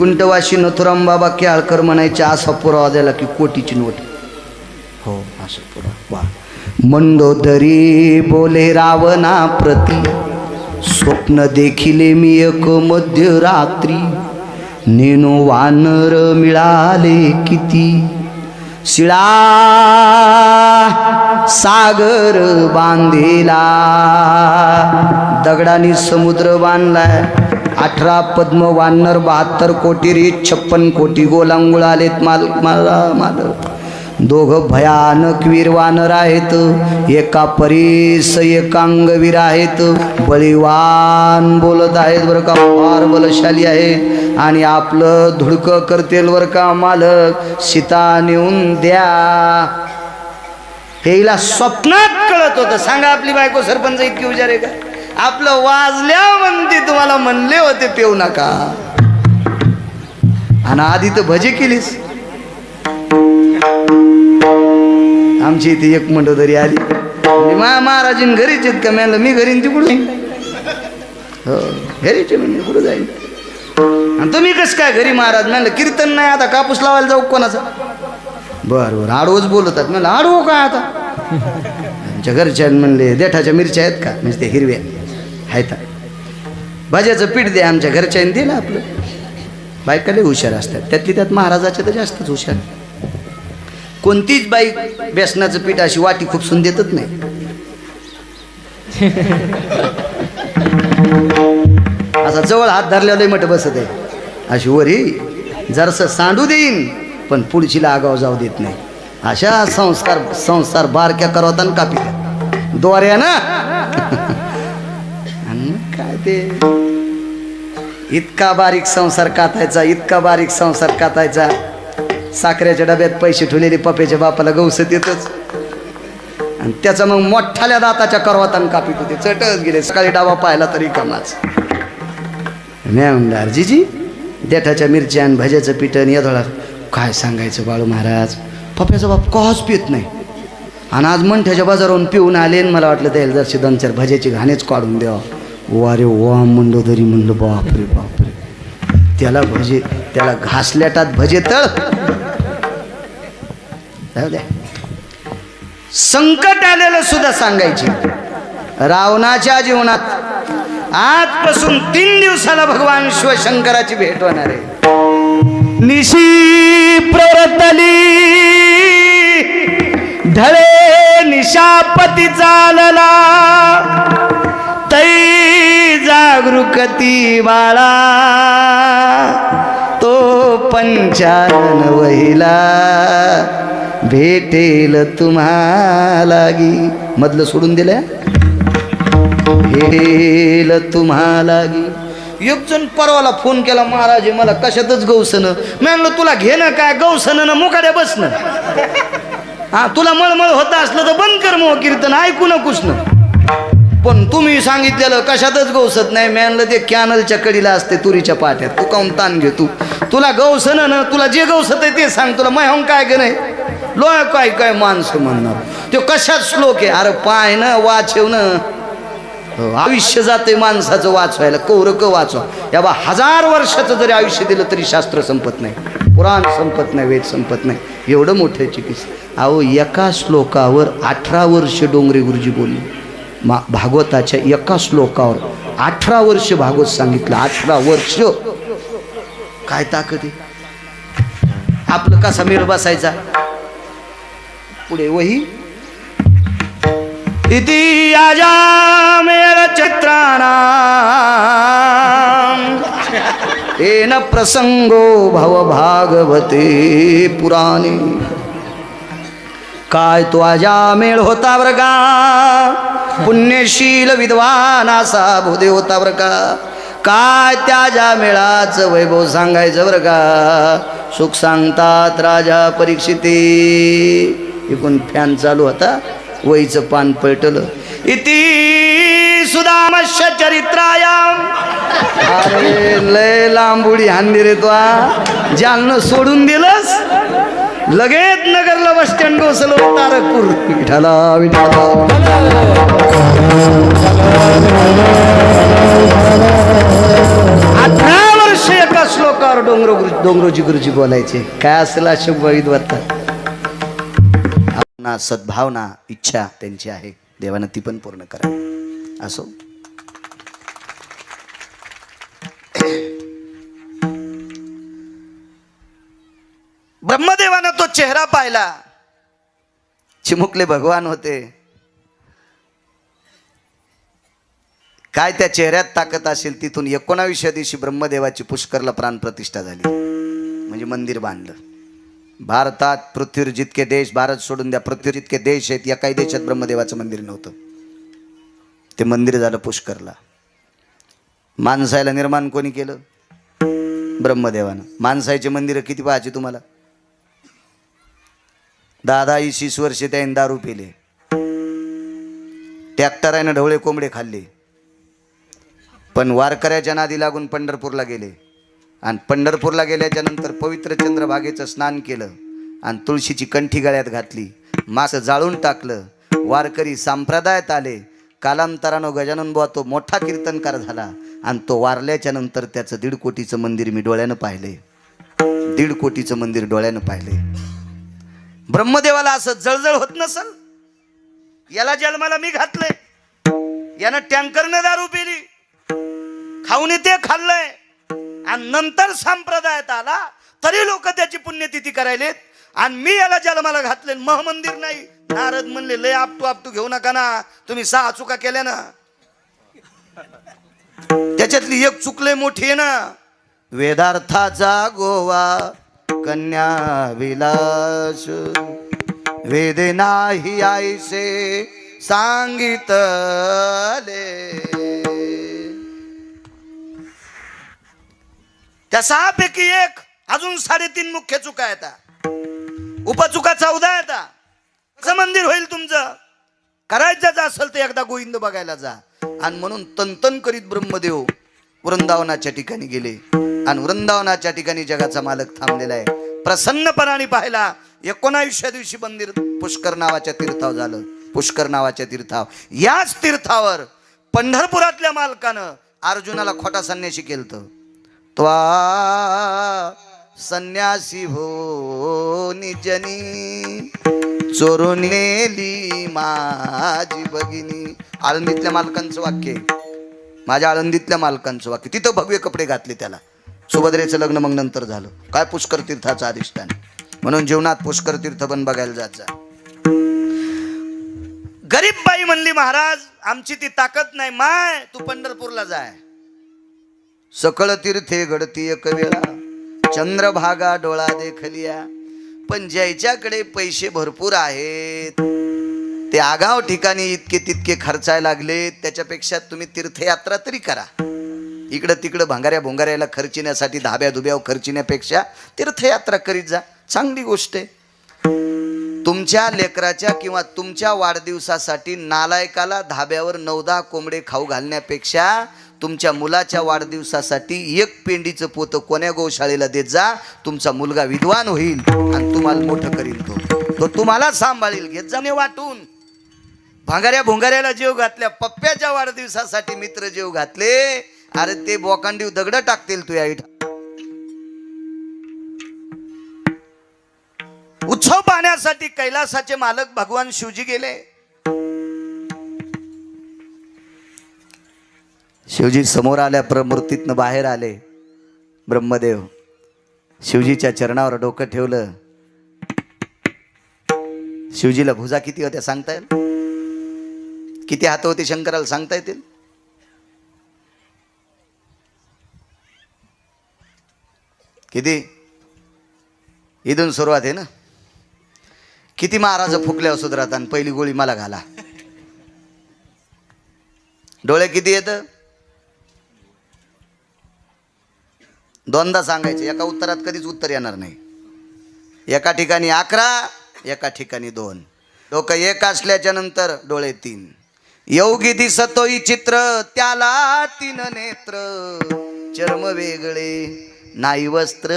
वैकुंठवासी नथुराम बाबा केळकर म्हणायचे असा पुरावा द्यायला की कोटीची नोट. हो असं पुरावा. वा. मंडोदरी बोले रावणा प्रती, स्वप्न देखिले मी एक मध्यरात्री, नेनो वानर मिळाले किती, शिळा सागर बांधेला, दगडाने समुद्र बांधलाय, 18 पद्म वानर, 72 कोटी रीत, 56 कोटी गोलांगुळ आलेत माल. दोघं भयानक वीर वानर आहेत, एका परीस एकांगवीर आहेत, बळीवान बोलत आहेत बरं का, फार बलशाली आहे आणि आपलं धुडकं करतील बरं का मालक, सीता नेऊन द्या. हे हिला स्वप्नात कळत होतं. सांगा आपली बायको सरपंच इतकी हुशार आहे का? आपलं वाजल्या म्हणते तुम्हाला म्हणले होते पेऊ नका, आणि आधी तर भजी केलीस. आमची इथे एक मंडोदरी आली, महाराजीन घरीच आहेत का? म्हणलं मी घरी तिकडून हो घरीच म्हणजे कुठं जाईल. आणि तुम्ही कसं काय घरी महाराज? म्हणलं कीर्तन नाही, आता कापूस लावायला जाऊ कोणाचा. बरं बरं आडवच बोलतात. म्हणलं आडवो काय आता? आमच्या घरच्या म्हणले देठाच्या मिरच्या आहेत का? म्हणजे ते हिरव्या आहेत. भाज्याचं पीठ द्या. आमच्या घरच्याने दिलं. आपलं बायकाले हुशार असतात, त्यातली त्यात महाराजाच्या तर जास्तच हुशार. कोणतीच बाई बेसनाचं पीठ अशी वाटी खुपसून देतच नाही. असा जवळ हात धरल्यावर मठ बसत आहे अशी वरी, जरसं सांडू देईन पण पुढचीला आगाव जाऊ देत नाही. अशा संसार बारक्या करवताना कापी दोऱ्या ना. आणि काय ते इतका बारीक संसार कातायचा, इतका बारीक संसार कातायचा. साखरेच्या डब्यात पैसे ठेवलेले पप्याच्या बापाला गवसत येतच, आणि त्याचा मग मोठ्याल्या दाताच्या करवताना कापीत होते. चटच गेले. सकाळी डाबा पाहिला तरी कमाच. म्हणणार जीजी देठाच्या मिरच्या आणि भज्याचं पिठण या काय सांगायचं बाळू महाराज. पप्याचा बाप कॉच पित नाही, आणि आज मंठ्याच्या बाजारावरून पिऊन आले. मला वाटलं त्याला जरशी 2-4 भज्याची घाणेच काढून द्यावा. वारे वा मंडोदरी म्हणलं बापरे बापरे. त्याला भजे, त्याला घासल्याटात भजे तळ. संकट आलेलं सुद्धा सांगायचे. रावणाच्या जीवनात आजपासून 3 दिवसाला भगवान शिवशंकराची भेट होणार आहे. निशी प्रवर्तली ढळे निशापती चालला, तै जागृकती बाळा, तो पंचानन वहिला, भेटेल तुम्हालागी. मधलं सोडून दिलं. भेटेल तुम्हालागी. एक जण परवाला फोन केला, महाराज मला कशातच गौसनं. मी म्हणलं तुला घेणं काय गौसनं ना मुकाड्या बसणं. हा तुला मळमळ होत असलं तर बंद कर मग कीर्तन, ऐकू नकोस ना. पण तुम्ही सांगितलेलं कशातच गौसत नाही. मी म्हणलं ते कॅनलच्या कडीला असते तुरीच्या पाट्यात, तू काऊन ताण घे. तुला गौसनं ना, तुला जे गौसत आहे ते सांग. तुला माय काय का नाही लोय काय काय माणसं म्हणणार ते कशात श्लोक आहे. अरे पाय ना वाचव ना. आयुष्य जाते माणसाचं वाचवायला. कौरक वाचवा. या 1000 वर्षाचं जरी आयुष्य दिलं तरी शास्त्र संपत नाही, पुराण संपत नाही, वेद संपत नाही. एवढं मोठं चिकित्सा. अहो एका श्लोकावर 18 वर्ष डोंगरे गुरुजी बोलले. भागवताच्या एका श्लोकावर 18 वर्ष भागवत सांगितलं. 18 वर्ष. काय ताकद आहे. आपलं कसा मेळ बसायचा. पुढे वही इति आजामेर चित्राणां तेन प्रसंगो भव भागवते पुराणे. काय तो अजामेळ होता बरं का. पुण्यशील विद्वान असा भूदेव होता बरं का. काय त्या जामेळाचं वैभव सांगायचं बरं का. सुख सांगतात राजा परीक्षिते. एकूण फॅन चालू होता, वहीचं पान पलटलं. इति सुदामस्य चरित्रायाम. अरे लय लांबुडी हांदी रे तो. जालनं सोडून दिलंस लगेच नगरला बस स्टँड बसलो. तारकपूर विठाला विठाला. 18 वर्ष एका श्लोकावर डोंगर डोंगरोजी गुरुजी बोलायचे, काय असेल अशोक विद्वत्ता ना सद्भावना इच्छा त्यांची आहे, देवानं ती पण पूर्ण करा. असो, ब्रह्मदेवानं तो चेहरा पाहिला. चिमुकले भगवान होते. काय त्या चेहऱ्यात ताकद असेल. तिथून 19व्या दिवशी ब्रह्मदेवाची पुष्करला प्राण प्रतिष्ठा झाली, म्हणजे मंदिर बांधलं. भारतात पृथ्वीवर जितके देश, भारत सोडून द्या, पृथ्वीवर जितके देश आहेत, या काही देशात ब्रह्मदेवाचं मंदिर नव्हतं. ते मंदिर झालं पुष्करला. माणसाला निर्माण कोणी केलं? ब्रह्मदेवानं. माणसाचे मंदिर किती पाहायचे तुम्हाला? 10-20 वर्षे त्याने दारू पिले, ट्रॅक्टराने ढवळे कोंबडे खाल्ले, पण वारकऱ्याच्या नादी लागून पंढरपूरला गेले. आणि पंढरपूरला गेल्याच्या नंतर पवित्र चंद्रभागेचं स्नान केलं आणि तुळशीची कंठी गळ्यात घातली, मास जाळून टाकलं. वारकरी संप्रदायात आले. कालांतरानं गजानन बुवा तो मोठा कीर्तनकार झाला आणि तो वारल्याच्या नंतर त्याचं 1.5 कोटीचं मंदिर मी डोळ्यानं पाहिले. 1.5 कोटीचं मंदिर डोळ्यानं पाहिले. ब्रह्मदेवाला असं जळजळ होत नसल, याला जन्माला मी घातलंय, यानं टँकरनं दारू पिली, खाऊन ते खाल्लंय, आणि नंतर संप्रदायात आला तरी लोक त्याची पुण्यतिथी करायलेत, आणि मी याला जन्माला घातले, महमंदिर नाही. नारद म्हणले, लय आपटू घेऊ नका ना, तुम्ही 6 चुका केल्या ना, त्याच्यातली एक चुकले मोठी आहे ना. वेदार्थाचा गोवा कन्या विलास, वेद नाही आईसे सांगितले. त्या 6 पैकी एक, अजून 3.5 मुख्य चुका येतात, उपचुका 14 येतात. कसं मंदिर होईल तुमचं? करायचं असेल तर एकदा गोविंद बघायला जा. आणि म्हणून तनतन करीत ब्रह्मदेव वृंदावनाच्या ठिकाणी गेले, आणि वृंदावनाच्या ठिकाणी जगाचा मालक थांबलेला आहे. प्रसन्नपणाने पाहिला. 19व्या दिवशी मंदिर पुष्कर नावाच्या तीर्थावर झालं. पुष्कर नावाच्या तीर्थावर, याच तीर्थावर पंढरपुरातल्या मालकानं अर्जुनाला खोटा संन्यासी केलतं. त्वा संन्यासी हो निजनी, चोरून नेली माझी भगिनी. आळंदीतल्या मालकांचं वाक्य आहे, माझ्या आळंदीतल्या मालकांचं वाक्य. तिथं भव्य कपडे घातले त्याला. सुभद्रेचं लग्न मग नंतर झालं. काय पुष्कर तीर्थाचं अधिष्ठान. म्हणून जीवनात पुष्कर तीर्थ पण बघायला जात जा. गरीब बाई म्हणली, महाराज आमची ती ताकद नाही, माय तू पंढरपूरला जाय. सकळ तीर्थे घडती एक वेळा, चंद्रभागा डोळा देखलिया. पण ज्याच्याकडे पैसे भरपूर आहेत, ते आगाव ठिकाणी इतके तितके खर्चायला लागले, त्याच्यापेक्षा तुम्ही तीर्थयात्रा तरी करा. इकडं तिकडं भांगाऱ्या भोंगाऱ्याला खर्चिण्यासाठी, धाब्या धुब्यावर खर्चिण्यापेक्षा तीर्थयात्रा करीत जा. चांगली गोष्ट आहे. तुमच्या लेकराच्या किंवा तुमच्या वाढदिवसासाठी नालायकाला धाब्यावर 9-10 कोंबडे खाऊ घालण्यापेक्षा तुमच्या मुलाच्या वाढदिवसासाठी 1 पेंडीचं पोतं कोण्या गोशाळेला देत जा. तुमचा मुलगा विद्वान होईल आणि तुम्हाला मोठं करील, तो तुम्हाला सांभाळील. घेत जाणे वाटून. भांगाऱ्या भोंगाऱ्याला जेव घातल्या, पप्प्याच्या वाढदिवसासाठी मित्र जेव घातले, अरे ते बोकांडीव दगड टाकतील तुया इथं. उत्सव पाहण्यासाठी कैलासाचे मालक भगवान शिवजी गेले. शिवजी समोर आल्या, प्रमूर्तीतनं बाहेर आले. ब्रह्मदेव शिवजीच्या चरणावर डोकं ठेवलं. शिवजीला भुजा किती होत्या सांगता येईल? किती हात होते शंकराला सांगता येतील? किती? इथून सुरुवात आहे ना. किती महाराज फुकल्या सुधरात, आणि पहिली गोळी मला घाला. डोळे किती येत? 2दा सांगायचे. एका उत्तरात कधीच उत्तर येणार नाही. एका ठिकाणी 11, एका ठिकाणी 2. डोकं 1 असल्याच्या नंतर डोळे 3. योगी दिसतोई चित्र, त्याला 3 नेत्र. चर्म वेगळे नाही वस्त्र,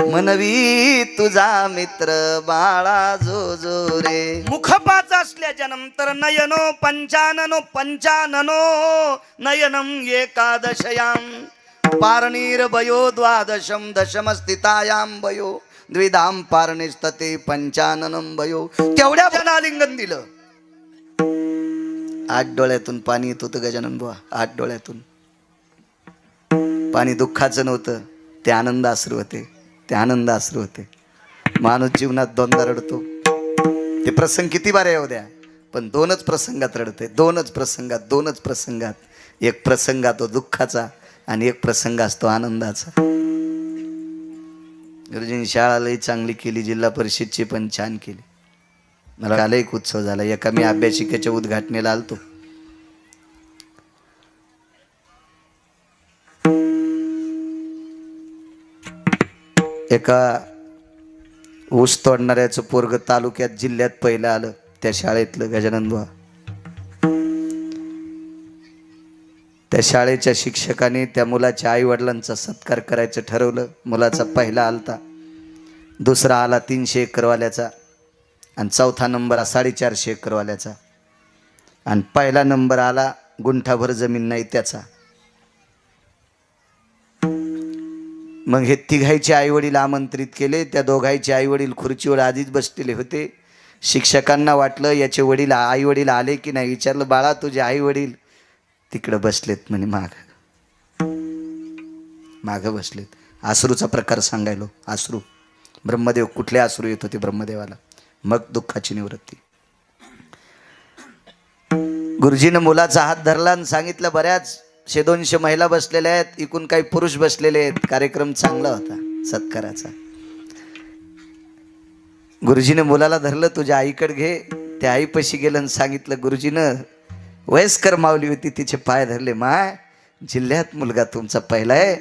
मनवी तुझा मित्र बाळा जो जो रे. मुख 5 असल्याच्या नंतर नयनो पंचाननो, पंचाननो नयनम एकादशयाम. पारणीर्भयो द्वादशम दशमस्थितायां भयो द्विधाम पारणिस्तते पंचाननम भयो. तेवढ्या त्यानं आलिंगन दिलं. 8 डोळ्यातून पाणी येत होतं गजानन बुवा. 8 डोळ्यातून पाणी दुःखाचं नव्हतं, ते आनंद अश्रू होते. ते आनंद अश्रू होते. माणूस जीवनात दोनदा रडतो. ते प्रसंग किती बारे येऊ द्या, पण 2च प्रसंगात रडते. 2च प्रसंगात. एक प्रसंग तो दुःखाचा आणि एक प्रसंग असतो आनंदाचा. गुरुजींनी शाळा लई चांगली केली, जिल्हा परिषदची पण छान केली. मला काल एक उत्सव झाला. एका मी अभ्यासिकेच्या उद्घाटनेला आलतो. एका ऊस तोडणाऱ्याचं पोरग तालुक्यात जिल्ह्यात पहिलं आलं. त्या शाळेतलं गजानन बुवा. त्या शाळेच्या शिक्षकाने त्या मुलाच्या आई वडिलांचा सत्कार करायचं ठरवलं. मुलाचा पहिला आलता, दुसरा आला 300 एकरवाल्याचा आणि चौथा नंबर 450 एकरवाल्याचा आणि पहिला नंबर आला गुंठाभर जमीन नाही त्याचा. मग हे तिघाईचे आईवडील आमंत्रित केले. त्या दोघाईचे आईवडील खुर्चीवर आधीच बसलेले होते. शिक्षकांना वाटलं याचे वडील आईवडील आले की नाही. विचारलं, बाळा तुझे आईवडील तिकडं बसलेत म्हणे. माग बसलेत. अश्रूचा प्रकार सांगायलो. अश्रू ब्रह्मदेव, कुठले अश्रू येत होते ब्रह्मदेवाला. मग दुःखाची निवृत्ती. गुरुजीनं मुलाचा हात धरला आणि सांगितलं, बऱ्याच 100-200 महिला बसलेल्या आहेत, एकूण काही पुरुष बसलेले आहेत. कार्यक्रम चांगला होता सत्काराचा. गुरुजीनं मुलाला धरलं, तुझ्या आईकडे घे. त्या आईपाशी गेलं आणि सांगितलं, गुरुजीनं वयस्कर माऊली होती, तिचे पाय धरले. माय, जिल्ह्यात मुलगा तुमचा पहिला आहे,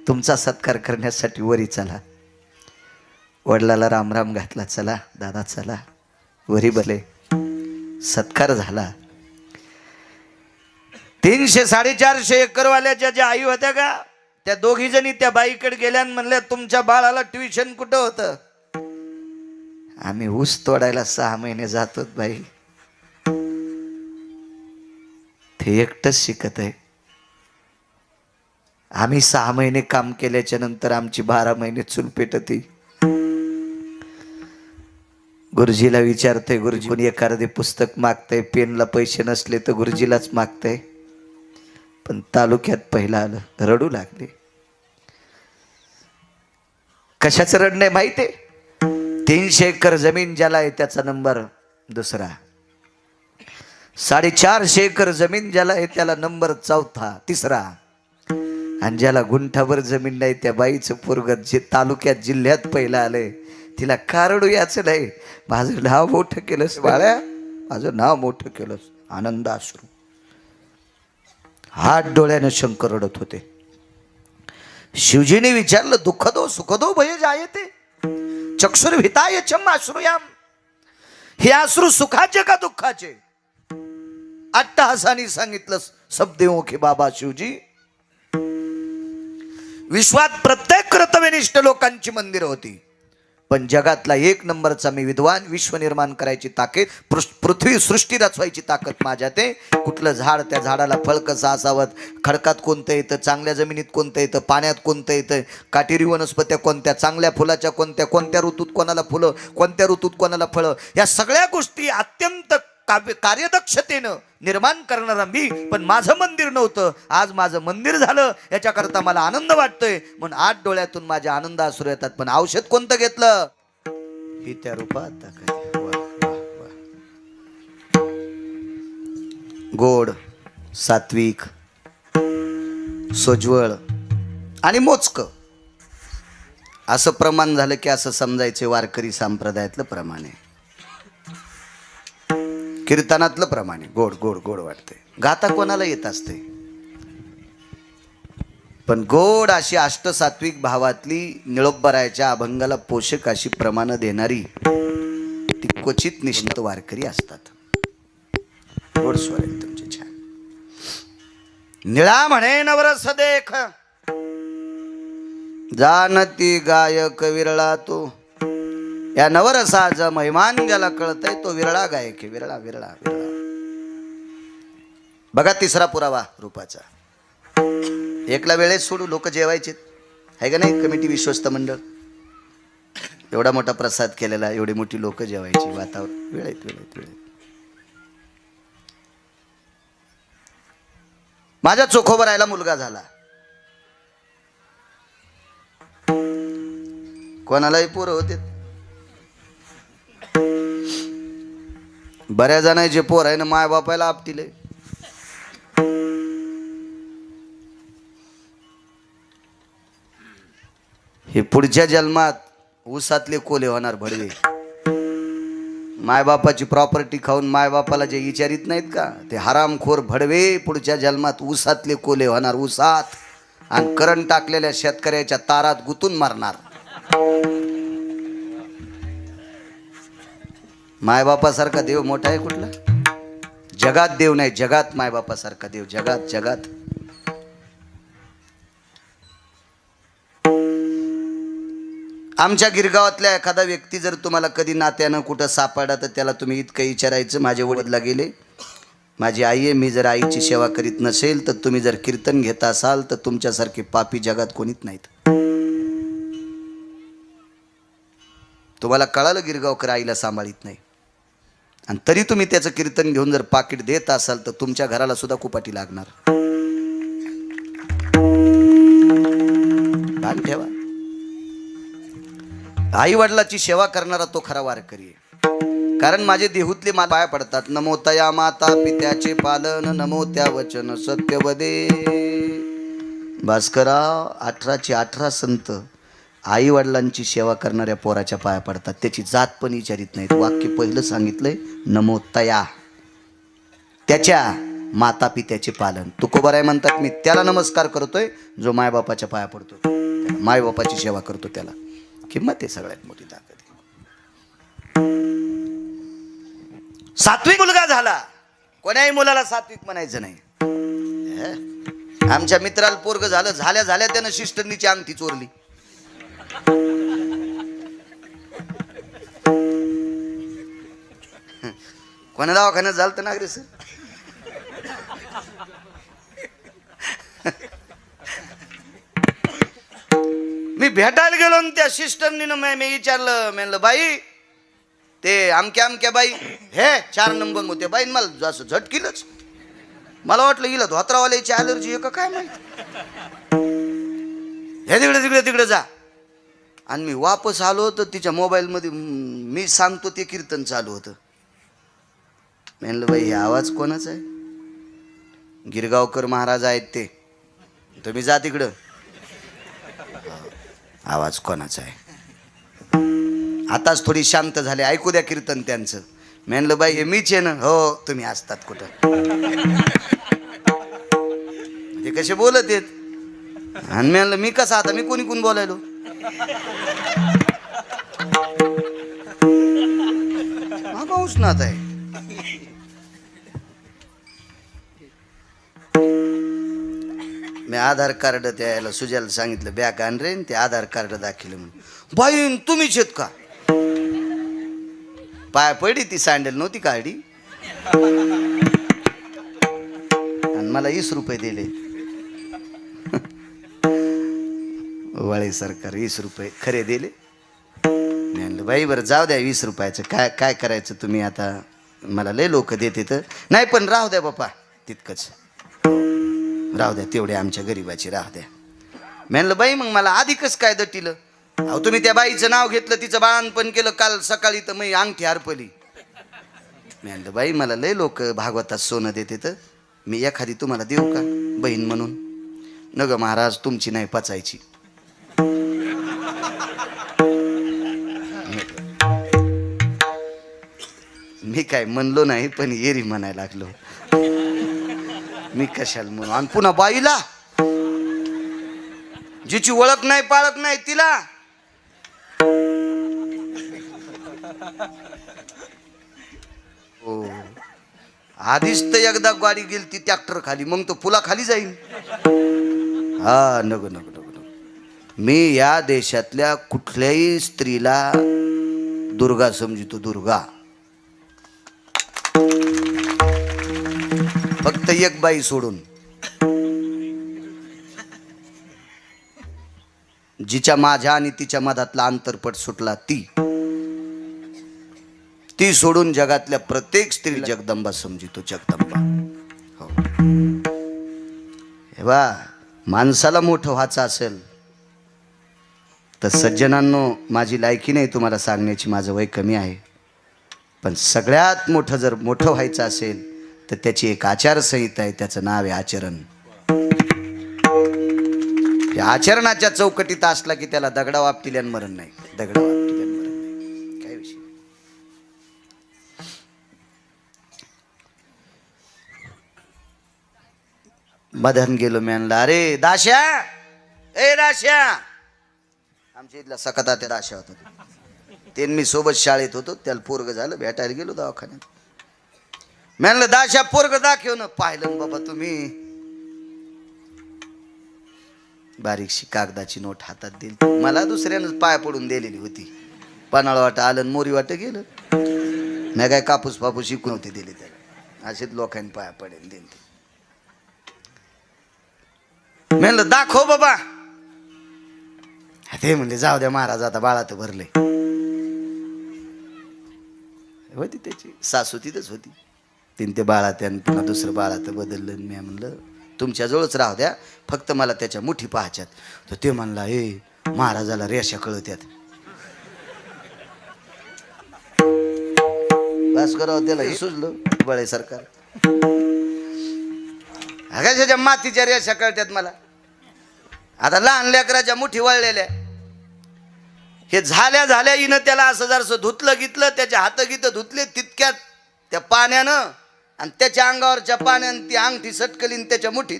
तुमचा सत्कार करण्यासाठी वरी चला. वडिलाला रामराम घातला. चला दादा चला. वरी बले. सत्कार झाला. 300-450 एकरवाल्याच्या ज्या आई होत्या का, त्या दोघी जणी त्या बाईकडे गेल्या आणि म्हणल्या, तुमच्या बाळाला ट्युशन कुठं होतं? आम्ही ऊस तोडायला 6 महिने जातो बाई, ते एकटंच शिकत आहे. आम्ही 6 महिने काम केल्याच्या नंतर आमची 12 महिने चूल पेटती. गुरुजीला विचारते, गुरुजी कोणी एखादे पुस्तक मागतंय, पेनला पैसे नसले तर गुरुजीलाच मागतंय. पण तालुक्यात पहिला आलं. रडू लागले. कशाचं रड नाही माहिती आहे? 300 एकर जमीन ज्याला आहे त्याचा नंबर दुसरा. 450 एकर जमीन ज्याला आहे त्याला नंबर चौथा, तिसरा. आणि ज्याला गुंठाभर जमीन नाही त्या बाईचं पोरग जे तालुक्यात जिल्ह्यात पहिला आलंय, तिला कारडू याचं नाही. माझं नाव मोठं केलंस बाळ्या, माझं नाव मोठं केलंस. आनंद अश्रू. 8 डोळ्यानं शंकर रडत होते. शिवजीने विचारलं, दुःखदो सुखदो भय जायते चक्षुर्भिताय चम अश्रुयाम. हे अश्रू सुखाचे का दुःखाचे? अट्टहासाने सांगितलं सबदेवोखे बाबा शिवजी. विश्वात प्रत्येक कर्तव्यनिष्ठ लोकांची मंदिरं होती, पण जगातला 1 नंबरचा मी विद्वान. विश्व निर्माण करायची ताकद, पृथ्वी सृष्टी रचवायची ताकद माझ्यात आहे. कुठलं झाड, त्या झाडाला फळ कसं असावं, खडकात कोणतं येतं, चांगल्या जमिनीत कोणतं येतं, पाण्यात कोणतं येतं, काटेरी वनस्पत्या कोणत्या, चांगल्या फुलाच्या कोणत्या, कोणत्या ऋतूत कोणाला फुलं, कोणत्या ऋतूत कोणाला फळं, या सगळ्या गोष्टी अत्यंत कार्यदक्षतेनं निर्माण करणारा मी. पण माझं मंदिर नव्हतं, आज माझं मंदिर झालं. याच्याकरता मला आनंद वाटतोय. म्हणून 8 डोळ्यातून माझ्या आनंद अश्रू येतात. पण औषध कोणतं घेतलं? ही त्या रूपात दाखवते. गोड, सात्विक, सोज्वळ आणि मोजकं असं प्रमाण झालं की असं समजायचे वारकरी संप्रदायातलं प्रमाण आहे, कीर्तनातलं प्रमाण आहे. गोड गोड गोड वाटते. गाता कोणाला येत असते, पण गोड अशी अष्टसात्विक भावातली निळोबरायाच्या अभंगाला पोषक अशी प्रमाण देणारी ती क्वचित निष्णात वारकरी असतात. गोड स्वर आहे तुमचे छान. निळा म्हणे नवरस देख जानती गायक विरळा तो. या नवरसाचा महिमान ज्याला कळतय तो विरळा गायक आहे. विरळा विरळा विरळा. बघा 3रा पुरावा रूपाचा. एकला वेळेत सोडू, लोक जेवायचे आहे का नाही. कमिटी विश्वस्त मंडळ एवढा मोठा प्रसाद केलेला, एवढी मोठी लोक जेवायची, वातावरण वेळेत. माझ्या चोखोबरायला मुलगा झाला, कोणालाही पोरं होते. बऱ्याच जणांचे पोर आहे ना माय बापायला आपटीले. हे पुढच्या जन्मात ऊसातले कोले होणार भडवे. मायबापाची प्रॉपर्टी खाऊन मायबापाला जे विचारित नाहीत का, ते हरामखोर भडवे पुढच्या जन्मात ऊसातले कोले होणार, ऊसात. आणि करंट टाकलेल्या शेतकऱ्याच्या तारात गुतून मारणार. मायबापासारखा देव मोठा आहे कुठला? जगात देव नाही, जगात मायबापासारखा देव, जगात. आमच्या गिरगावातल्या एखादा व्यक्ती जर तुम्हाला कधी नात्यानं कुठं सापडला तर त्याला तुम्ही इतकं विचारायचं, माझे वडीलला गेले, माझी आई आहे, मी जर आईची सेवा करीत नसेल तर तुम्ही जर कीर्तन घेत असाल तर तुमच्यासारखे पापी जगात कोणीच नाहीत. तुम्हाला कळालं गिरगावकर आईला सांभाळीत नाही, आणि तरी तुम्ही त्याचं कीर्तन घेऊन जर पाकिट देत असाल तर तुमच्या घराला सुद्धा कुपाटी लागणार. भान ठेवा. आई वडिलाची सेवा करणारा तो खरा वारकरी आहे. कारण माझे देहूतले पाया पडतात, नमो तया माता पित्याचे पालन, नमो त्या वचन सत्यवदे. भास्करराव 18चे 18 संत आई वडिलांची सेवा करणाऱ्या पोराच्या पाया पडतात, त्याची जात पण विचारित नाहीत. वाक्य पहिलं सांगितलंय, नमो तया, त्याच्या माता पित्याचे पालन. तुकोबाराय म्हणतात, मी त्याला नमस्कार करतोय जो मायबापाच्या पाया पडतो, मायबापाची सेवा करतो, त्याला किंमत आहे सगळ्यात मोठी ताकद आहे. सात्विक मुलगा झाला, कोण्याही मुलाला सात्विक म्हणायचं नाही. आमच्या मित्राला पोरग झालं, झाल्या त्यानं शिष्टनीची अंगठी चोरली. कोणा दवाखान्यात झालं ना रे सर. मी भेटायला गेलो आणि त्या सिस्टरनीनं मी विचारलं, म्हणलं बाई ते अमक्या बाई हे 4 नंबर होते बाई. मला असं झटकीलच, मला वाटलं हिला धोत्रावाल्याची ॲलर्जी आहे का काय माहिती. हे तिकडे जा. आणि मी वापस आलो तर तिच्या मोबाईलमध्ये मी सांगतो ते कीर्तन चालू होतं. म्हणलं बाई हे आवाज कोणाचा आहे? गिरगावकर महाराज आहेत ते, तुम्ही जा तिकडं. आवाज कोणाचा आहे? आताच थोडी शांत झाले, ऐकू द्या कीर्तन त्यांचं. म्हणलं बाई हे मीच आहे ना. हो, तुम्ही असतात कुठं? ते कसे बोलत आहेत. आणि म्हणलं मी कसा, आता मी कोणी बोलायलो. उष्णात आहे. मी आधार कार्ड त्याला सुजाला सांगितलं, बॅग आण रे, ते आधार कार्ड दाखिलं म्हणून. बाई तुम्हीच आहेत का? पाय पडी, ती सँडल नव्हती काढी, आणि मला 20 रुपये दिले. वळे सरकार 20 रुपये खरे दिले. मी म्हणलं बाई बरं जाऊ द्या, 20 रुपयाचं काय करायचं तुम्ही आता, मला लय लोक देते तर नाही, पण राहू द्या बापा तितकंच, राहू द्या तेवढे आमच्या गरीबाची राहू द्या. म्हणलं बाई मग मला आधी कसं काय दटिलं? अहो तुम्ही त्या बाईचं नाव घेतलं, तिचं बाळणपण केलं, काल सकाळी तर मी अंगठी हरपली. म्हणलं बाई मला लय लोक भागवतात सोनं देते तर मी एखादी तुम्हाला देऊ का बहीण म्हणून? नग महाराज तुमची नाही पचायची. मी काय म्हणलो नाही, पण येरी म्हणायला लागलो. मी कशाला म्हणून? आणि पुन्हा बाईला, जिची ओळख नाही पाळख नाही तिला. हो, आधीच तर एकदा गाडी गेली ती ट्रॅक्टर खाली, मग तो पुला खाली जाईल. हा नको. मी या देशातल्या कुठल्याही स्त्रीला दुर्गा समजतो, दुर्गा. फक्त एक बाई सोडून. जिच्या माझ्या आणि तिच्या मधातला अंतरपट सुटला ती सोडून जगातल्या प्रत्येक स्त्री जगदंबा समजितो. जगदंबा. हो. हे बा, माणसाला मोठं व्हायचं असेल तर सज्जनांनो, माझी लायकी नाही तुम्हाला सांगण्याची, माझं वय कमी आहे. पण सगळ्यात मोठं जर मोठं व्हायचं असेल तर त्याची एक आचारसंहिता आहे, त्याचं नाव आहे आचरण. आचरणाच्या चौकटीत असला की त्याला दगडा वापटिल्यान मरण नाही. दगडा वापटिल्यान मरण नाही. काय विषय. मधन गेलो म्यानला, अरे दाश्या, ए दाश्या. आमच्या इथला सकता त्या दाश्या होता. ते मी सोबत शाळेत होतो. त्याला पोरग झालं, भेटायला गेलो दवाखान्यात. म्हणलं दाश्या पोरग दाखव ना. पाहिलं बाबा तुम्ही. बारीकशी कागदाची नोट हातात दिली. मला दुसऱ्यानं पाय पडून दिलेली होती. पन्हाळ वाट आलं, मोरी वाट गेलं. नाही काय कापूस पापूस शिकून होती दिली त्याला. असेच लोकांनी पाया पडेल दिली. म्हणलं दाखव बाबा. ते म्हणले जाऊ द्या महाराज, आता बाळात भरले. होती त्याची सासू तिथंच होती. ते बाळा त्यानं पुन्हा दुसरं बाळात बदललं. मी म्हणलं तुमच्याजवळच राहू द्या, फक्त मला त्याच्या मुठी पाहायच्यात. तर ते म्हणला, हे महाराजाला रेषा कळत्यात. बस करावं त्याला हे सुचलं. बळे सरकार आकाशाच्या मातीच्या रेषा कळत्यात मला. आता लहान लेकराच्या मुठी वळलेल्या. हे झाल्या हिनं त्याला असं जरासं धुतलं घेतलं. त्याच्या हात गीत धुतले तितक्यात त्या पाण्यानं, आणि त्याच्या अंगावरच्या पाण्यानं ती अंगठी सटकलीन त्याच्या मुठीत.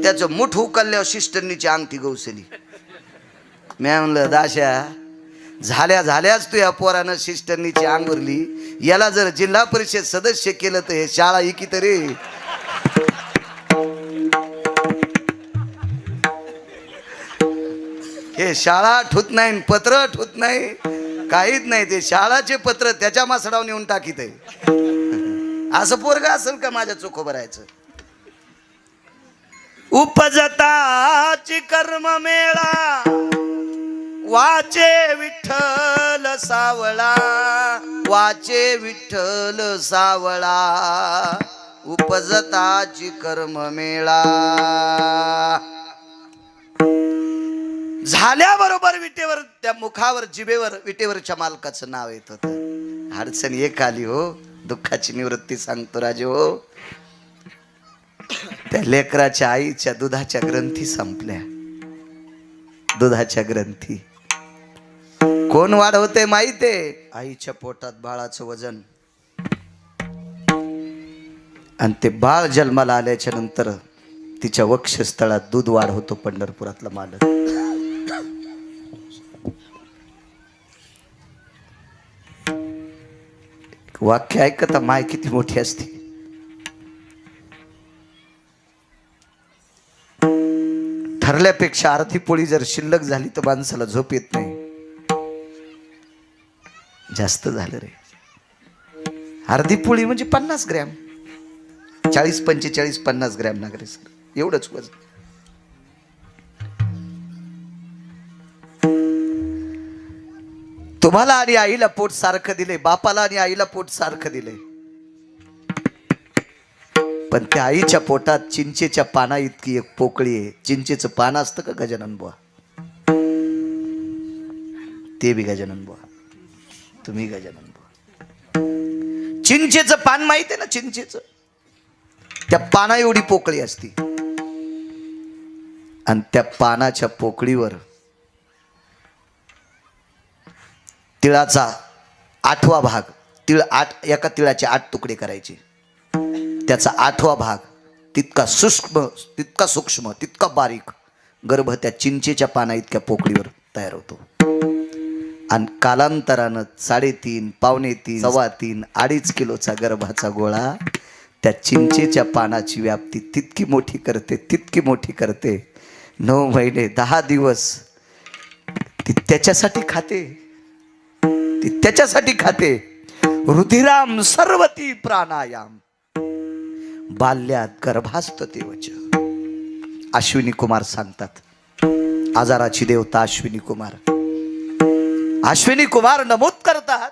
त्याचं मुठ उकलल्यावर सिस्टरनीची अंगठी गवसली. मी म्हणलं दाश्या, झाल्याच तू या पोरानं सिस्टरनीची अंगुरली. याला जर जिल्हा परिषद सदस्य केलं तर हे शाळा इकी तरी. हे शाळा ठुत नाही, पत्र ठुत नाही, काहीच नाही. ते शाळाचे पत्र त्याच्या मासडावर नेऊन टाकीत आहे. असं पोरग असेल का माझ्या चोखोबर राहायचं. उपजताची कर्म मेळा वाचे विठ्ठल सावळा. वाचे विठ्ठल सावळा. उपजताची कर्म मेळा. झाल्याबरोबर विटेवर, त्या मुखावर जिभेवर विटेवरच्या मालकाचं नाव येत होतं. अडचण एक आली हो, दुःखाची निवृत्ती सांगतो राजे हो. त्या लेकराच्या आईच्या दुधाच्या ग्रंथी संपल्या. दुधाच्या ग्रंथी कोण वाढवते माहितीये? आईच्या पोटात बाळाचं वजन. आणि ते बाळ जन्माला आल्याच्या नंतर तिच्या वक्षस्थळात दूध वाढ होतो. पंढरपुरातला मालक. वाक्य ऐकता माय किती मोठी असते. ठरल्यापेक्षा अर्धी पोळी जर शिल्लक झाली तर माणसाला झोप येत नाही. जास्त झालं रे. अर्धी पोळी म्हणजे 50 ग्रॅम. 40, 45, 50 ग्रॅम नागरे सर, एवढंच वजन. तुम्हाला आणि आईला पोट सारखं दिले, बापाला आणि आईला पोट सारखं दिले. पण त्या आईच्या पोटात चिंचेच्या पाना इतकी एक पोकळी आहे. चिंचेचं पान असतं का गजानन बुवा? ते बी गजानन बुवा, तुम्ही गजानन बुवा. चिंचेचं पान माहित आहे ना? चिंचेचं त्या पाना एवढी पोकळी असती. आणि त्या पानाच्या पोकळीवर तिळाचा 8वा भाग. तिळ 8, एका तिळाचे 8 तुकडे करायचे. त्याचा 8वा भाग तितका सूक्ष्म, तितका बारीक गर्भ त्या चिंचेच्या पाना इतक्या पोकळीवर तयार होतो. आणि कालांतरानं 3.5, 3.25, 3.25, 2.5 किलोचा गर्भाचा गोळा त्या चिंचेच्या पानाची व्याप्ती तितकी मोठी करते. 9 महिने 10 दिवस ती त्याच्यासाठी खाते. रुधिराम सर्वती प्राणायाम बाल्यात गर्भास्त तेवच. अश्विनी कुमार सांगतात. आजाराची देवता अश्विनी कुमार. अश्विनी कुमार नमूद करतात,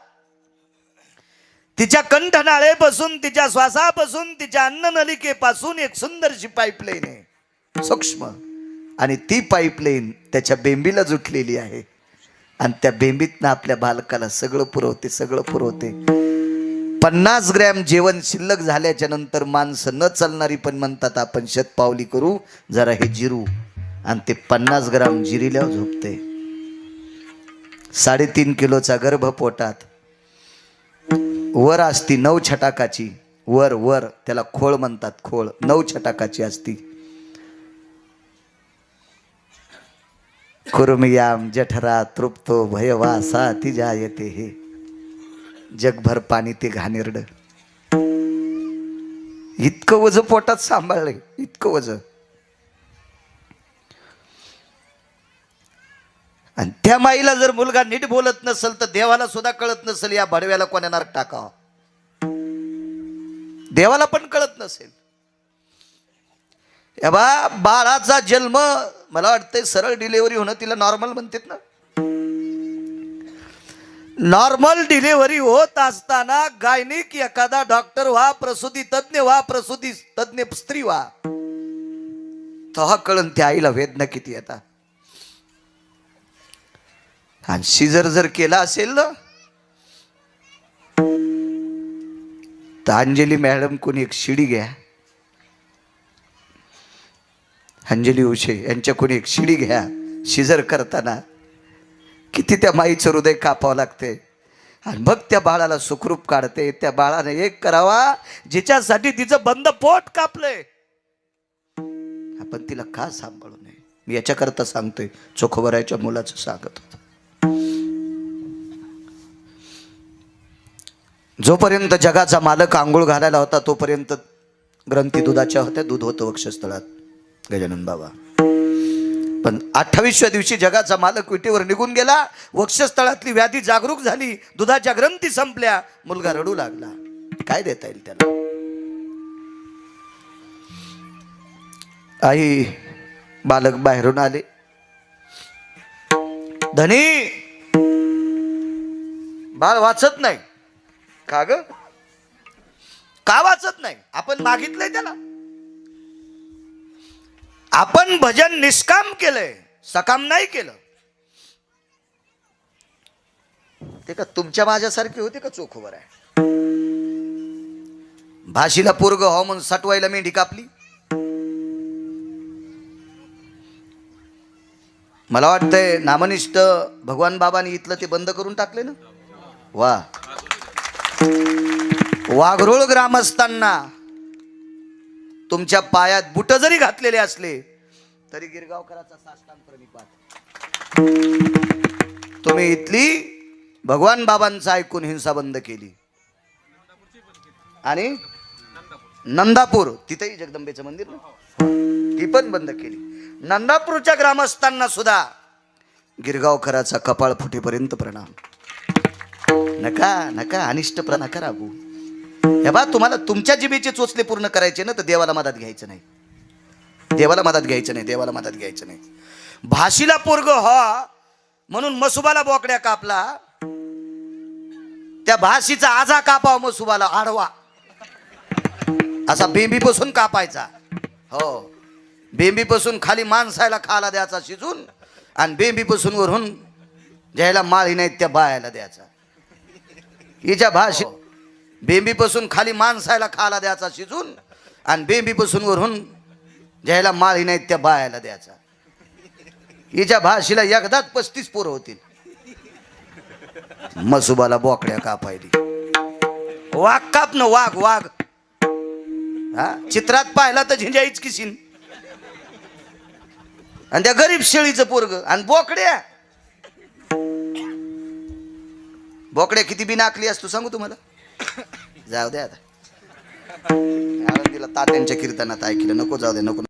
तिच्या कंठनाळेपासून, तिच्या श्वासापासून, तिच्या अन्ननलिकेपासून एक सुंदरशी पाईपलाईन आहे, सूक्ष्म. आणि ती पाईपलाईन त्याच्या बेंबीला जुटलेली आहे. आणि त्या बेंबीतनं आपल्या बालकाला सगळं पुरवते, सगळं पुरवते. 50 ग्रॅम जेवण शिल्लक झाल्याच्या नंतर माणसं न चालणारी पण म्हणतात आपण शतपावली करू, जरा हे जिरू. आणि ते 50 ग्राम जिरील्यावर झोपते. 3.5 किलोचा गर्भ पोटात, वर असती 9 छटाकाची, वर वर त्याला खोळ म्हणतात, खोळ 9 छटाकाची असती. कुर्मयाम जठरा तृप्तो भयवासा तिजा येते हे. जगभर पाणी ते घाणेरड. इतकं वज पोटात सांभाळलंय, इतकं वज. आणि त्या माईला जर मुलगा नीट बोलत नसेल तर देवाला सुद्धा कळत नसेल या भडव्याला कोण्या नरक टाकावं. देवाला पण कळत नसेल. या बा बाळाचा जन्म, मला वाटतंय सरळ डिलिव्हरी होणं तिला नॉर्मल म्हणतात ना. नॉर्मल डिलिव्हरी होत असताना गायनिक एखादा डॉक्टर व्हा, प्रसूती तज्ञ व्हा, प्रसूती तज्ञ स्त्री व्हा, तेव्हा कळन त्या आईला वेदना किती येतात. आणि शिजर जर केला असेल ना तर अंजली मॅडम कोणी एक शिडी घ्या, अंजली उशे यांच्या कोणी एक शिडी घ्या. शिजर करताना किती त्या माईचं हृदय कापावं लागते. आणि मग त्या बाळाला सुखरूप काढते. त्या बाळाने एक करावा जिच्यासाठी तिचं बंद पोट कापलंय, आपण तिला का सांभाळू नये. मी याच्याकरता सांगतोय, चोखोबराच्या मुलाचं सांगत होतं. जोपर्यंत जगाचा मालक आंघोळ घालायला होता तोपर्यंत ग्रंथी दुधाच्या होत्या, दूध होतं वक्षस्थळात गजानन बाबा. पण 28व्या दिवशी जगाचा मालक विटेवर निघून गेला, वक्षस्थळातली व्याधी जागरूक झाली, दुधाच्या ग्रंथी संपल्या, मुलगा रडू लागला. काय देता येईल त्याला. आई बालक बाहेरून आले. धनी बाळ वाचत नाही का ग? का वाचत नाही? आपण मागितलंय त्याला. आपण भजन निष्काम केलंय, सकाम नाही केलं. ते का तुमच्या माझ्यासारखी होते का चोखोबर आहे. भाशीला पोरग हो म्हणून सटवायला मेंढी कापली. मला वाटतंय नामनिष्ठ भगवान बाबांनी इथलं ते बंद करून टाकले ना. वा. वाघरोळ ग्रामस्थांना तुमच्या पायात बुट जरी घातलेले असले तरी गिरगावकराचा साष्टांग प्रणिपात. तुम्ही इथली भगवान बाबांचं ऐकून हिंसा बंद केली. आणि नंदापूर तिथेही जगदंबेचं मंदिर ना, ती पण बंद केली. नंदापूरच्या ग्रामस्थांना सुद्धा गिरगावकराचा कपाळ फुटेपर्यंत प्रणाम. नका नका अनिष्ट नका राबू. हे बा, तुम्हाला तुमच्या जिभेचे चोचले पूर्ण करायचे ना तर देवाला मदत घ्यायचं नाही. देवाला मदत घ्यायचं नाही. देवाला मदत घ्यायचं नाही. भाशीला पोरग हो म्हणून मसुबाला बोकड्या कापला. त्या भाशीचा आजा कापावा मसुबाला आडवा, असा बेंबीपासून कापायचा. हो, बेंबीपासून खाली माणसायला खाला द्यायचा शिजून, आणि बेंबीपासून वरून ज्याला माळी नाहीत त्या बायाला द्यायचा. हिच्या भाषे बेंबीपासून खाली माणसायला खाला द्यायचा शिजून, आणि बेंबीपासून वरून ज्याला माळी नाहीत त्या बायाला द्यायचा. हिच्या भाषेला एकदाच 35 पोरं होतील. मसुबाला बोकड्या कापायली. वाघ काप न वाघ वाघ. हा, चित्रात पाहिला तर झिंजाईच किसीन. आणि त्या गरीब शेळीचं पोरग आणि बोकड्या. बोकड्या किती बी नाकली असतो सांगू तुम्हाला. जाऊ द्या आता. तिला तात्यांच्या कीर्तनात ऐकलं. नको, जाऊ दे नको.